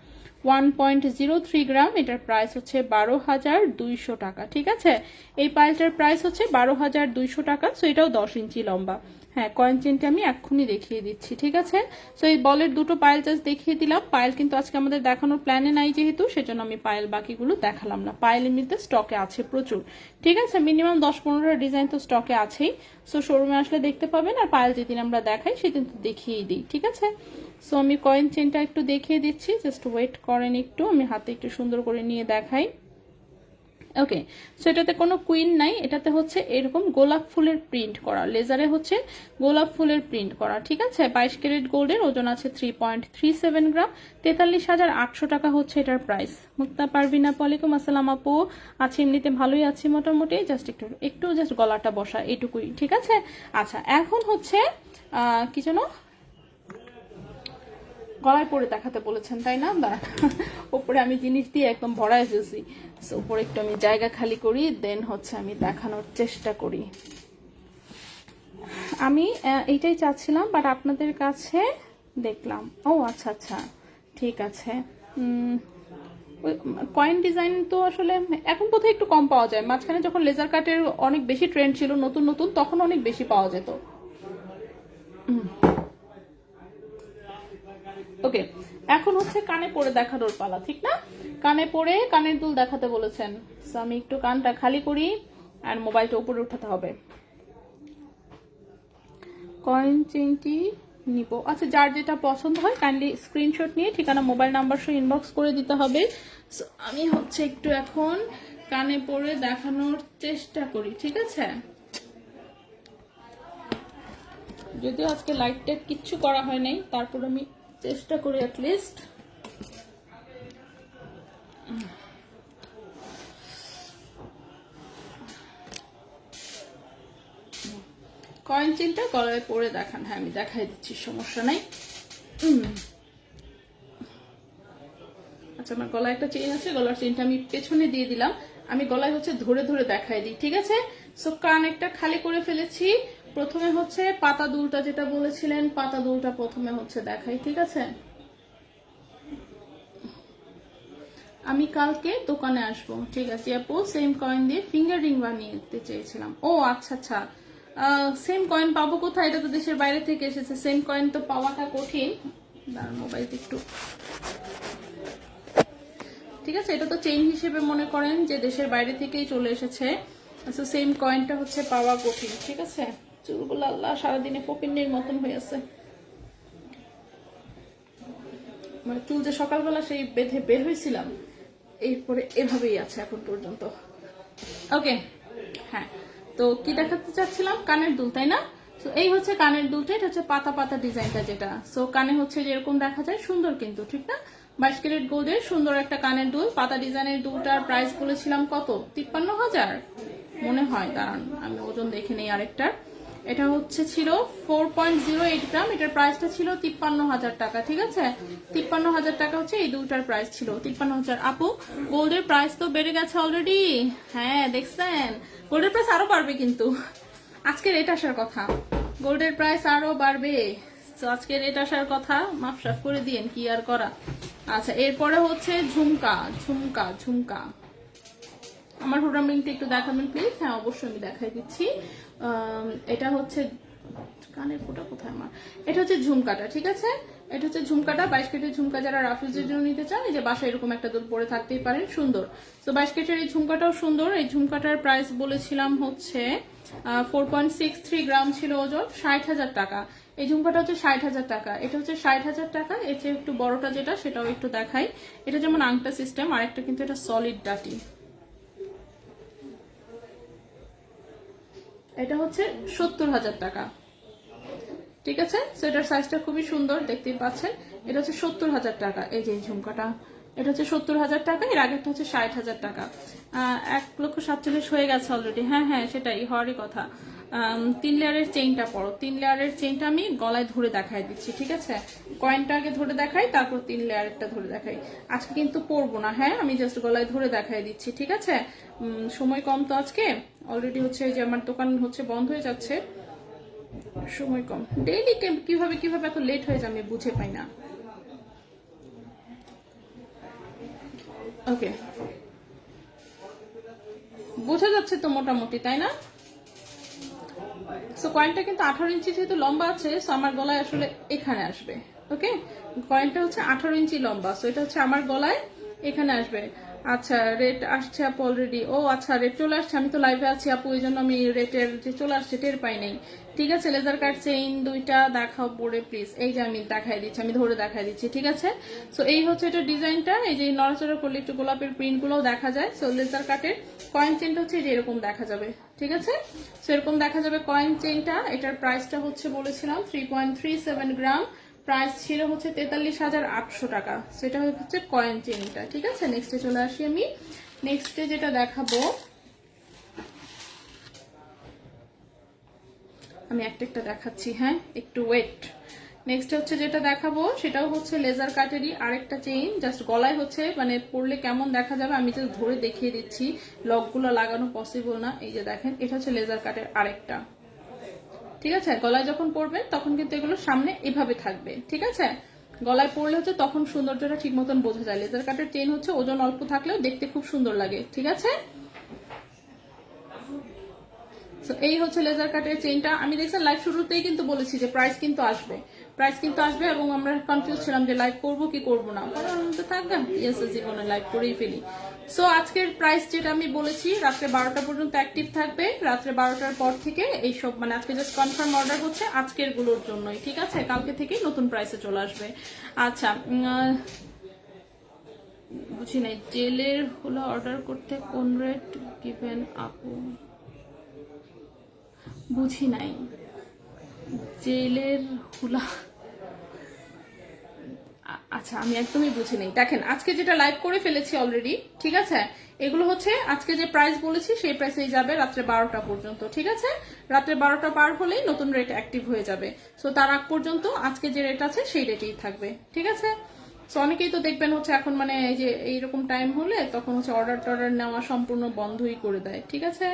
1.03 গ্রাম, এটার প্রাইস হচ্ছে 12,200 টাকা, ঠিক আছে। এই পায়েলটার প্রাইস হচ্ছে 12,200 টাকা। সো এটাও 10 ইঞ্চি লম্বা। হ্যাঁ কয়েন চেনটা আমি এক্ষুনি দেখিয়ে দিচ্ছি, ঠিক আছে। সো এই বলের দুটো পায়েল জাস্ট দেখিয়ে দিলাম। পায়েল কিন্তু আজকে আমাদের দেখানোর প্ল্যানে নাই যেহেতু, সেজন্য আমি পায়েল বাকিগুলো দেখালাম না। পায়েল এমনিতে স্টকে আছে প্রচুর, ঠিক আছে, মিনিমাম 10-15টা ডিজাইন তো স্টকে আছেই। সো শোরুমে আসলে দেখতে পাবেন। আর পায়েল যেদিন আমরা দেখাই সেদিন তো দেখিয়েই দিই, ঠিক আছে। সো আমি কয়েন চেনটা একটু দেখিয়ে দিচ্ছি, জাস্ট ওয়েট করেন একটু, আমি হাতে একটু সুন্দর করে নিয়ে দেখাই। ওকে, সো এটাতে কোনো কুইন নাই, এটাতে হচ্ছে এরকম গোলাপ ফুলের প্রিন্ট করা, লেজারে হচ্ছে গোলাপ ফুলের প্রিন্ট করা, ঠিক আছে। 22 ক্যারেট গোল্ডের, ওজন আছে 3.37 গ্রাম, 43,800 টাকা হচ্ছে এটার প্রাইস। মুক্তা পারভিনা, ওয়ালাইকুম আসসালাম আপু, আছি এমনিতে ভালোই আছি মোটামুটি, জাস্ট একটু জাস্ট গলাটা বসা এটুকুই, ঠিক আছে। আচ্ছা, এখন হচ্ছে কি যেন গলায় পরে দেখাতে বলেছেন তাই না? উপরে আমি জিনিস দিয়ে একদম ভরায় ফেলছি, উপরে একটু আমি জায়গা খালি করি, দেন হচ্ছে আমি দেখানোর চেষ্টা করি। আমি এইটাই চাচ্ছিলাম, বাট আপনাদের কাছে দেখলাম, ও আচ্ছা আচ্ছা ঠিক আছে। কয়েন ডিজাইন তো আসলে এখন বোধহয় একটু কম পাওয়া যায়, মাঝখানে যখন লেজার কাটের অনেক বেশি ট্রেন্ড ছিল নতুন নতুন, তখন অনেক বেশি পাওয়া যেত। ওকে, এখন হচ্ছে কানে পরে দেখানোর পালা, ঠিক না? কানে পরে কানের দুল দেখাতে বলেছেন, সো আমি একটু কানটা খালি করি আর মোবাইলটা উপরে উঠাতে হবে। কয়েন চেইনটি নিব, আচ্ছা যার যেটা পছন্দ হয় কাইন্ডলি স্ক্রিনশট নিয়ে ঠিকানা মোবাইল নাম্বার সহ ইনবক্স করে দিতে হবে। সো আমি হচ্ছে একটু এখন কানে পরে দেখানোর চেষ্টা করি, ঠিক আছে। যদিও আজকে লাইট টাইট কিচ্ছু করা হয় নাই, তারপর আমি চেষ্টা করি অ্যাটলিস্ট। কয়েন চেনটা গলায় পরে দেখান, হ্যাঁ আমি দেখাই দিচ্ছি, সমস্যা নাই। আচ্ছা, আমার গলায় একটা চেইন আছে, গলার চেইনটা আমি পেছনে দিয়ে দিলাম, আমি গলায় হচ্ছে ধরে ধরে দেখাই দিই, ঠিক আছে। সো কান একটা খালি করে ফেলেছি, প্রথমে হচ্ছে পাতা দুলটা যেটা বলেছিলেন, পাতা দুলটা প্রথমে হচ্ছে দেখাই, ঠিক আছে। আমি কালকে দোকানে আসবো, ঠিক আছে আপু। সেম কয়েন দিয়ে ফিঙ্গার রিং বানিয়ে দিতে চেয়েছিলাম, ও আচ্ছা আচ্ছা। সেম কয়েন পাবো কোথায়? এটা তো দেশের বাইরে থেকে এসেছে, সেম কয়েন তো পাওয়াটা কঠিন। মোবাইলটা একটু, ঠিক আছে, এটা তো চেইন হিসেবে মনে করেন যে দেশের বাইরে থেকেই চলে এসেছে, আচ্ছা সেম কয়েনটা হচ্ছে পাওয়া কঠিন, ঠিক আছে। চুলগুলো আল্লাহ সারাদিনে ফকিন্নির মতন হয়ে আছে, মানে চুল যে সকালবেলা সেই বেঁধে বের হয়েছিলাম, এরপরে এভাবেই আছে এখন পর্যন্ত। ওকে, হ্যাঁ, তো কি দেখাতে চাচ্ছিলাম? কানের দুল, তাই না? তো এই হচ্ছে কানের দুলটা, এটা হচ্ছে পাতা পাতা ডিজাইনটা যেটা, সো কানে হচ্ছে যেরকম দেখা যায়, সুন্দর কিন্তু, ঠিক না? 22 ক্যারেট গোল্ডের সুন্দর একটা কানের দুল, পাতা ডিজাইনের দুলটার প্রাইস বলেছিলাম কত? 53,000 মনে হয়, দাঁড়ান আমি ওজন দেখে নেই আরেকটার। এটা হচ্ছে ছিল 4.08 গ্রাম, এটার প্রাইসটা ছিল 53,000 টাকা, ঠিক আছে। 53,000 টাকা হচ্ছে এই দুটার প্রাইস ছিল, 53,000। আপু গোল্ডের প্রাইস তো বেড়ে গেছে অলরেডি, হ্যাঁ দেখছেন, গোল্ডের প্রাইস আরো বাড়বে কিন্তু, আজকে রেট আসার কথা, গোল্ডের প্রাইস আরো বাড়বে, তো আজকে রেট আসার কথা, মাফসাফ করে দিয়েন, কি আর করা। আচ্ছা, এরপরে হচ্ছে ঝুমকা, ঝুমকা ঝুমকা, আমার প্রোগ্রাম লিঙ্কটা একটু দেখাবেন প্লিজ। হ্যাঁ অবশ্যই আমি দেখাই দিচ্ছি। এটা হচ্ছে কানের ফোঁটা কোথায় আমার, এটা হচ্ছে ঝুমকাটা, ঠিক আছে। এটা হচ্ছে ঝুমকাটা, 22 ক্যারেটের ঝুমকা যারা রাফিজের জন্য নিতে চান, এই যে বাসায় এরকম একটা দুল পরে থাকতেই পারেন, সুন্দর। তো 22 ক্যারেটের এই ঝুমকাটাও সুন্দর, এই ঝুমকাটার প্রাইস বলেছিলাম হচ্ছে 4.63 গ্রাম ছিল ওজন, 60,000 টাকা। এই ঝুমকাটা হচ্ছে 60,000 টাকা, এটা হচ্ছে 60,000 টাকা। এর চেয়ে একটু বড়টা যেটা, সেটাও একটু দেখাই। এটা যেমন আংটা সিস্টেম, আরেকটা কিন্তু এটা সলিড ডাটি, এটা হচ্ছে 70,000 টাকা, ঠিক আছে। সো এটার সাইজটা খুবই সুন্দর, দেখতেই পাচ্ছেন। এটা হচ্ছে 70,000 টাকা, এই যে ঝুমকাটা, এটা হচ্ছে 70,000 টাকা, এর আগেরটা হচ্ছে 60,000 টাকা। 1,47,000 হয়ে গেছে অলরেডি, হ্যাঁ হ্যাঁ সেটাই হওয়ারই কথা। 3 লেয়ারের চেইনটা পড়ো, 3 লেয়ারের চেইনটা আমি গলায় ধরে দেখাই দিচ্ছি, ঠিক আছে। কয়েনটা আগে ধরে দেখাই, তারপর 3 লেয়ারেরটা ধরে দেখাই। আজকে কিন্তু পরবো না, হ্যাঁ আমি জাস্ট গলায় ধরে দেখাই দিচ্ছি, ঠিক আছে। সময় কম তো আজকে, অলরেডি হচ্ছে যে আমার দোকান হচ্ছে বন্ধ হয়ে যাচ্ছে, সময় কম। ডেইলি কিভাবে কিভাবে এত লেট হয়ে যায় আমি বুঝে পাই না। ওকে, বোঝা যাচ্ছে তো মোটামুটি, তাই না? সো কয়েনটা কিন্তু 18 ইঞ্চি যেহেতু লম্বা আছে, সো আমার গলায় আসলে এখানে আসবে। ওকে, কয়েনটা হচ্ছে 18 ইঞ্চি লম্বা, সো এটা হচ্ছে আমার গলায় এখানে আসবে। আচ্ছা রেট আসছে আপু অলরেডি। ও আচ্ছা রেট চলে আসছে, আমি তো লাইভে আছি আপু, এই জন্য আমি রেটের যে চলে আসছে টের পাই নাই। ঠিক আছে, লেজার কাট চেইন দুইটা দেখাও পরে প্লিজ। এই যে আমি দেখাই দিচ্ছি, আমি ধরে দেখাই দিচ্ছি। ঠিক আছে, সো এই হচ্ছে এটা ডিজাইনটা। এই যে নড়াচড়া করলে একটু গোলাপের প্রিন্ট গুলোও দেখা যায়। সো লেজার কাটের কয়েন চেইনটা হচ্ছে যে এরকম দেখা যাবে। ঠিক আছে, সো এরকম দেখা যাবে কয়েন চেইনটা। এটার প্রাইসটা হচ্ছে বলেছিলাম 3.37 গ্রাম, প্রাইস ছিল হচ্ছে 43,800 টাকা। সেটা হচ্ছে কয়েন চেইনটা। ঠিক আছে, নেক্সটে চলে আসি আমি। নেক্সটে যেটা দেখাবো, আমি একটা একটা দেখাচ্ছি, হ্যাঁ একটু ওয়েট। নেক্সট হচ্ছে যেটা দেখাবো সেটাও হচ্ছে লেজার কাটেরই আরেকটা চেইন, জাস্ট গলায় হচ্ছে মানে পরলে কেমন দেখা যাবে আমি জাস্ট ধরে দেখিয়ে দিচ্ছি, লকগুলো লাগানো পসিবল না। এই যে দেখেন, এটা হচ্ছে লেজার কাটের আরেকটা। ঠিক আছে, গলায় যখন পরবেন তখন কিন্তু এগুলো সামনে এভাবে থাকবে। ঠিক আছে, গলায় পরলে হচ্ছে তখন সৌন্দর্যটা ঠিক মতন বোঝা যায়। লেজার কাটের চেইন হচ্ছে ওজন অল্প থাকলেও দেখতে খুব সুন্দর লাগে। ঠিক আছে, সো এই হচ্ছে লেজার কাটের চেইনটা। আমি দেখছেন লাইভ শুরুতেই কিন্তু বলেছি যে প্রাইস কিন্তু আসবে, প্রাইস কিন্তু আসবে, এবং আমরা কনফিউজ ছিলাম যে লাইভ করবো কি করবো না। তো থাকবে ইয়েস, জীবনে লাইভ করেই ফেলি। সো আজকের প্রাইস যেটা আমি বলেছি, রাত্রে 12টা পর্যন্ত অ্যাক্টিভ থাকবে। রাত্রে 12টার পর থেকে এইসব মানে আজকে জাস্ট কনফার্ম অর্ডার হচ্ছে আজকের গুলোর জন্যই। ঠিক আছে, কালকে থেকেই নতুন প্রাইসে চলে আসবে। আচ্ছা, বুঝি নাই জেলের হলো অর্ডার করতে কোন রেট গিভেন আপু, বুঝি নাই জেলের হুলা। আচ্ছা আমি একদমই বুঝি নেই। দেখেন আজকে যেটা লাইভ করে ফেলেছি অলরেডি। ঠিক আছে, এগুলো হচ্ছে আজকে যে প্রাইস বলেছি সেই প্রাইসেই যাবে রাত্রে 12টা পর্যন্ত। ঠিক আছে, রাত্রে 12টা পার হলেই নতুন রেট অ্যাক্টিভ হয়ে যাবে। সো তার আগ পর্যন্ত আজকে যে রেট আছে সেই রেটেই থাকবে। ঠিক আছে, সো অনেকেই তো দেখবেন হচ্ছে এখন মানে এই যে এইরকম টাইম হলে তখন হচ্ছে অর্ডার টর্ডার নেওয়া সম্পূর্ণ বন্ধই করে দেয়। ঠিক আছে,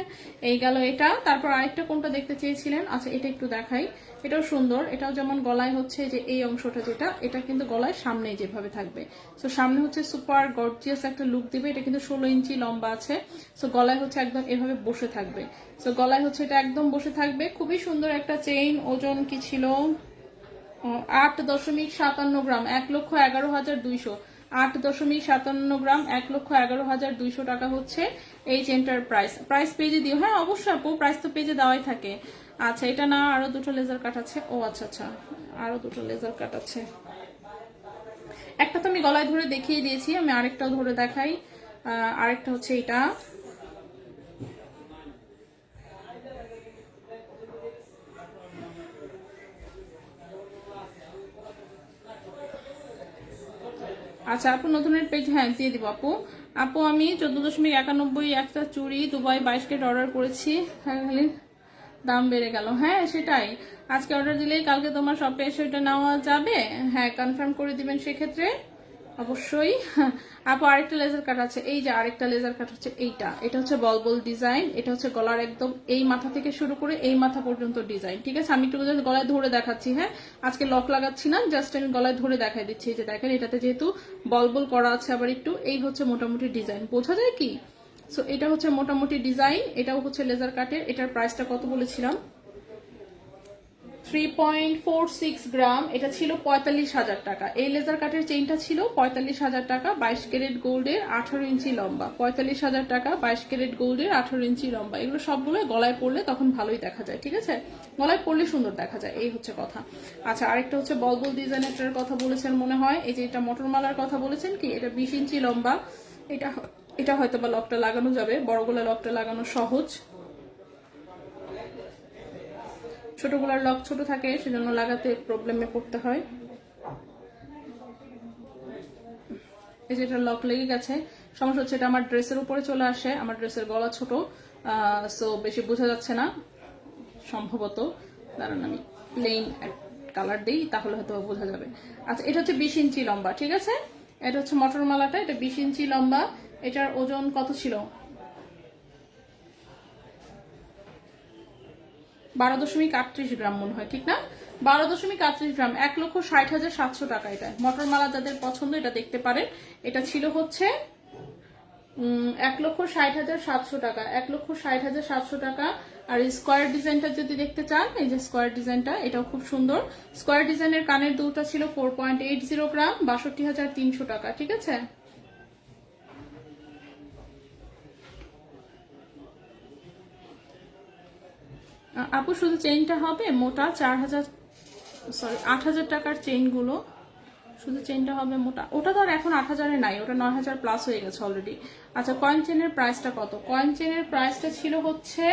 এই গেল এটা। তারপর আরেকটা কোনটা দেখতে চেয়েছিলেন, আচ্ছা এটা একটু দেখাই। এটাও সুন্দর, এটাও যেমন গলায় হচ্ছে যে এই অংশটা যেটা, এটা কিন্তু গলায় সামনে যেভাবে থাকবে। সো সামনে হচ্ছে সুপার গর্জিয়াস একটা লুক দিবে। এটা কিন্তু 16 ইঞ্চি লম্বা আছে। সো গলায় হচ্ছে একদম এভাবে বসে থাকবে। সো গলায় হচ্ছে এটা একদম বসে থাকবে। খুবই সুন্দর একটা চেইন। ওজন কি ছিল 8.57 গ্রাম, 1,11,200। 8.57 গ্রাম, 1,11,200 টাকা হচ্ছে এই চেনটার প্রাইস। প্রাইস পেজে দিও, হ্যাঁ অবশ্যই আপু, প্রাইস তো পেজে দেওয়াই থাকে। আচ্ছা এটা না, আরো দুটো লেজার কাট আছে। ও আচ্ছা আচ্ছা, আরো দুটো লেজার কাট আছে। একটা তো আমি গলায় ধরে দেখিয়ে দিয়েছি, আমি আরেকটাও ধরে দেখাই। আরেকটা হচ্ছে এটা। আচ্ছা আপু নতুনের পেজ, হ্যাঁ দিয়ে দিব আপু। আপু আমি 14.91 একটা চুড়ি দুবাই 22 ক্যারেট অর্ডার করেছি, খালি দাম বেড়ে গেল। হ্যাঁ সেটাই, আজকে অর্ডার দিলেই কালকে তোমার শপে এসে ওটা নেওয়া যাবে। হ্যাঁ কনফার্ম করে দিবেন সেক্ষেত্রে অবশ্যই। আপু আরেকটা লেজার কাট আছে, এই যে আরেকটা লেজার কাট হচ্ছে এইটা। এটা হচ্ছে বল বল ডিজাইন। এটা হচ্ছে গলার একদম এই মাথা থেকে শুরু করে এই মাথা পর্যন্ত ডিজাইন। ঠিক আছে, আমি একটু গলায় ধরে দেখাচ্ছি। হ্যাঁ আজকে লক লাগাচ্ছি না, জাস্ট আমি গলায় ধরে দেখাই দিচ্ছি। এই যে দেখেন, এটাতে যেহেতু বল বল করা আছে আবার একটু, এই হচ্ছে মোটামুটি ডিজাইন, বোঝা যায় কি? সো এটা হচ্ছে মোটামুটি ডিজাইন। এটাও হচ্ছে লেজার কাটের। এটার প্রাইসটা কত বলেছিলাম? 3.46 গ্রাম। এটা ছিল 45,000 টাকা। এই লেজার কাটের চেইনটা ছিল 45,000 টাকা, 22 ক্যারেট গোল্ডের, 18 ইঞ্চি লম্বা। 45,000 টাকা, 22 ক্যারেট গোল্ডের, 18 ইঞ্চি লম্বা। এগুলো সবগুলো গলায় পরলে তখন ভালোই দেখা যায়। ঠিক আছে, গলায় পরলে সুন্দর দেখা যায়, এই হচ্ছে কথা। আচ্ছা আরেকটা হচ্ছে বলবল ডিজাইনের কথা বলেছেন মনে হয়। এই যে এটা মটরমালার কথা বলেছেন কি, এটা 20 ইঞ্চি লম্বা। এটা হয়তো বা লকটা লাগানো যাবে, বড় গলায় লকটা লাগানো সহজ। ছোটগুলার লক ছোট থাকে, সেজন্য লাগাতে প্রবলেমে পড়তে হয়। এই যে এটা লক লেগে গেছে, সমস্যা হচ্ছে এটা আমার ড্রেসের উপরে চলে আসে, আমার ড্রেসের গলা ছোট, সো বেশি বোঝা যাচ্ছে না সম্ভবত। দাঁড়ান আমি প্লেন কালার দিই, তাহলে হয়তো বোঝা যাবে। আচ্ছা এটা হচ্ছে 20 ইঞ্চি লম্বা। ঠিক আছে, এটা হচ্ছে মটরমালাটা, এটা 20 ইঞ্চি লম্বা। এটার ওজন কত ছিল? 12.38 গ্রাম মনে হয়, ঠিক না? 12.38 গ্রাম, 1,60,700 টাকা। এটা মটরমালা যাদের পছন্দ এটা দেখতে পারেন। এটা ছিল হচ্ছে 1,60,700 টাকা, 1,60,700 টাকা। আর স্কোয়ার ডিজাইনটা যদি দেখতে চান, এই যে স্কোয়ার ডিজাইনটা, এটাও খুব সুন্দর। স্কোয়ার ডিজাইনের কানের দুলটা ছিল 4.80 গ্রাম, 62,300 টাকা। ঠিক আছে, আপু শুধু চেইনটা হবে মোটা 8,000 টাকার চেইনগুলো, শুধু চেইনটা হবে মোটা। ওটা তো আর এখন 8,000-এ নাই, ওটা 9,000 প্লাস হয়ে গেছে অলরেডি। আচ্ছা কয়েন চেনের প্রাইসটা কত? কয়েন চেনের প্রাইসটা ছিল হচ্ছে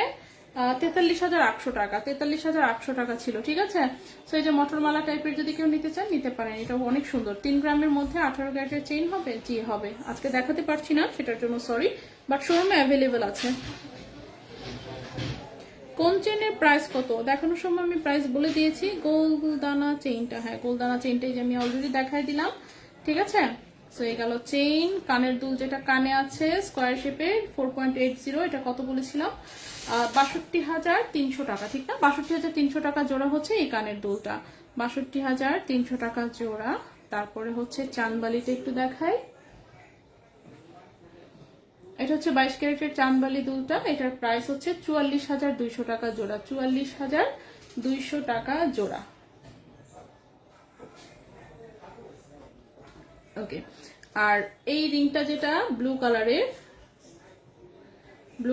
43,800 টাকা, 43,800 টাকা ছিল, ঠিক আছে। তো এই যে মটরমালা টাইপের যদি কেউ নিতে চান নিতে পারেন, এটা অনেক সুন্দর। 3 গ্রামের মধ্যে 18 ক্যারেটের চেইন হবে, জি হবে। আজকে দেখাতে পারছি না সেটার জন্য সরি, বাট শোরুমে অ্যাভেলেবেল আছে। কোন চেনের প্রাইস কত দেখানোর সময় আমি প্রাইস বলে দিয়েছি। গোলদানা চেইনটা, হ্যাঁ গোলদানা চেইনটাই যে আমি অলরেডি দেখাই দিলাম, ঠিক আছে। সো এই গেল চেইন। কানের দুল যেটা কানে আছে স্কোয়ার শেপের 4.80, এটা কত বলেছিলাম? 62,300 টাকা, ঠিক না? 62,300 টাকা জোড়া হচ্ছে এই কানের দুলটা, 62,300 টাকা জোড়া। তারপরে হচ্ছে চাঁদবালিটা একটু দেখাই, এটা হচ্ছে 22 ক্যারেটের চাঁদবালি দুলটা, এটার প্রাইস হচ্ছে 44,200 টাকা জোড়া, 44,200 টাকা জোড়া। ওকে, আর এই রিংটা যেটা ব্লু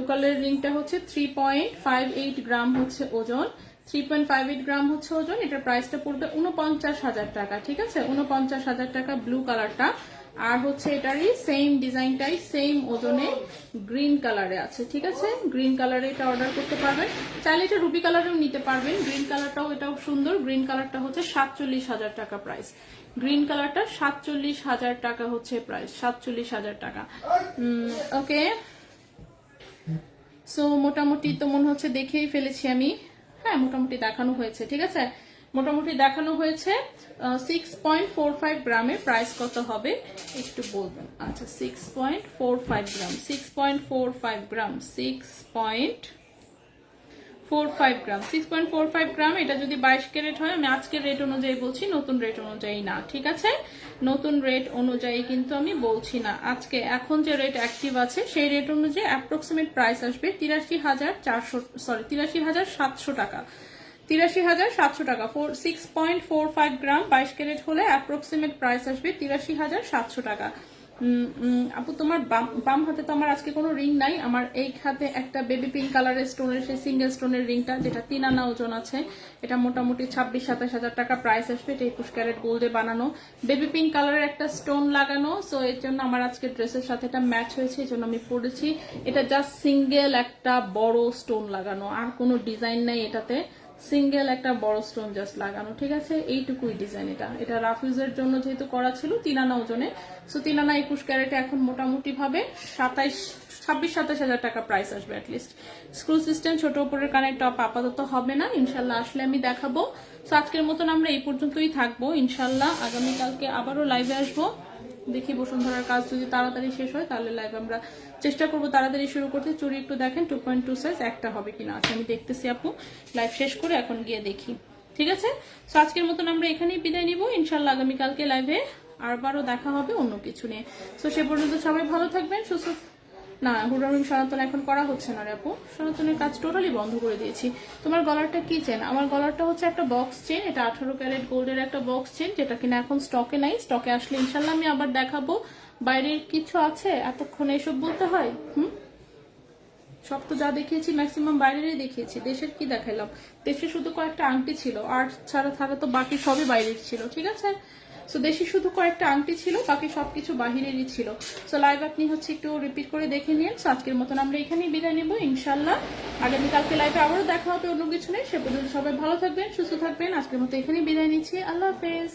কালারের রিংটা হচ্ছে 3.58 গ্রাম হচ্ছে ওজন, 3.58 গ্রাম হচ্ছে ওজন। এটার প্রাইসটা পড়বে 49,000 টাকা, ঠিক আছে, 49,000 টাকা ব্লু কালারটা। আর হচ্ছে এটারই সেম ডিজাইনটাই সেম ওজনে গ্রিন কালারে আছে, ঠিক আছে। গ্রিন কালারে এটা অর্ডার করতে পারবেন, চাইলে এটা রুবি কালারেও নিতে পারবেন। গ্রিন কালারটাও এটাও সুন্দর। গ্রিন কালারটা হচ্ছে 47,000 টাকা প্রাইস, গ্রিন কালারটা 47,000 টাকা হচ্ছে প্রাইস, 47,000 টাকা। ওকে, সো মোটামুটি তো মনে হচ্ছে দেখেই ফেলেছি আমি, হ্যাঁ মোটামুটি দেখানো হয়েছে, ঠিক আছে, মোটামুটি দেখানো হয়েছে। 6.45 গ্রামের প্রাইস কত হবে একটু বলবেন? আচ্ছা 6.45 গ্রাম, 6.45 গ্রাম, 6.45 গ্রাম, 6.45 গ্রাম। এটা যদি 22 ক্যারেট হয়, আমি আজকের রেট অনুযায়ী বলছি, নতুন রেট অনুযায়ী না, ঠিক আছে। নতুন রেট অনুযায়ী কিন্তু আমি বলছি না, আজকে এখন যে রেট অ্যাক্টিভ আছে সেই রেট অনুযায়ী অ্যাপ্রক্সিমেট প্রাইস আসবে 83,700 টাকা, 83,700 টাকা। 6.45 গ্রাম 22 ক্যারেট হলে অ্যাপ্রক্সিমেট প্রাইস আসবে 83,700 টাকা। আপু তোমার বাম হাতে তো আমার আজকে কোনো রিং নাই, আমার এই হাতে একটা বেবি পিঙ্ক কালারের স্টোনের সেই সিঙ্গেল স্টোনের রিংটা যেটা 3 আনা ওজন আছে, এটা মোটামুটি 26-27 টাকা প্রাইস আসবে। এটা 21 ক্যারেট গোল্ডে বানানো, বেবি পিঙ্ক কালারের একটা স্টোন লাগানো। সো এর জন্য আমার আজকে ড্রেসের সাথে এটা ম্যাচ হয়েছে, এই জন্য আমি পরেছি। এটা জাস্ট সিঙ্গেল একটা বড় স্টোন লাগানো, আর কোনো ডিজাইন নাই এটাতে, সিঙ্গেল একটা বড় স্টোন জাস্ট লাগানো, ঠিক আছে। এইটুকুই ডিজাইন। এটা রাফ ইউজের জন্য যেহেতু করা ছিল 3 আনা ওজনে, সো 3 আনা 21 ক্যারেটে এখন মোটামুটি ভাবে 26-27 টাকা প্রাইস আসবে অ্যাটলিস্ট। স্ক্রু সিস্টেম ছোট উপরের কানের টপ আপাতত হবে না, ইনশাল্লাহ আসলে আমি দেখাবো। সো আজকের মতন আমরা এই পর্যন্তই থাকবো ইনশাল্লাহ। আগামীকালকে আবারও লাইভে আসবো, দেখি বসুন্ধরার কাজ যদি তাড়াতাড়ি শেষ হয় তাহলে লাইভ আমরা চেষ্টা করবো তাড়াতাড়ি শুরু করতে। চুরি একটু দেখেন 2.2 সাইজ একটা হবে কিনা, আচ্ছা আমি দেখতেছি আপু, লাইভ শেষ করে এখন গিয়ে দেখি, ঠিক আছে। তো আজকের মতন আমরা এখানেই বিদায় নিব, ইনশাল্লাহ আগামীকালকে লাইভে আবারও দেখা হবে অন্য কিছু নিয়ে। তো সে পর্যন্ত সবাই ভালো থাকবেন, সুস্থ। না হুডারুম সনাতন এখন করা হচ্ছে না রে আপু, সনাতনের কাজ টোটালি বন্ধ করে দিয়েছি। তোমার গলারটা কি চেন? আমার গলারটা হচ্ছে একটা বক্স চেন, এটা 18 ক্যারেট গোল্ডের একটা বক্স চেন, যেটা কিনা এখন স্টকে নাই। স্টকে আসলে ইনশাল্লাহ আমি আবার দেখাবো। বাইরের কিছু আছে এতক্ষণে এসব বলতে হয়? সব তো যা দেখিয়েছি ম্যাক্সিমাম বাইরেরই দেখিয়েছি, দেশের কি দেখাইলাম? দেশে শুধু কয়েকটা আংটি ছিল, আর ছাড়া তো বাকি সবই বাইরের ছিল, ঠিক আছে। সো দেশে শুধু কয়েকটা আংটি ছিল, বাকি সবকিছু বাহিরেরই ছিল। সো লাইভ আপনি হচ্ছে একটু রিপিট করে দেখে নিন। সো আজকের মতন আমরা এখানেই বিদায় নিব ইনশাল্লাহ। আগামীকালকে লাইভে আবারও দেখা হবে অন্য কিছু নেই, সে পর্যন্ত সবাই ভালো থাকবেন, সুস্থ থাকবেন। আজকের মতো এখানেই বিদায় নিচ্ছি, আল্লাহ হাফেজ।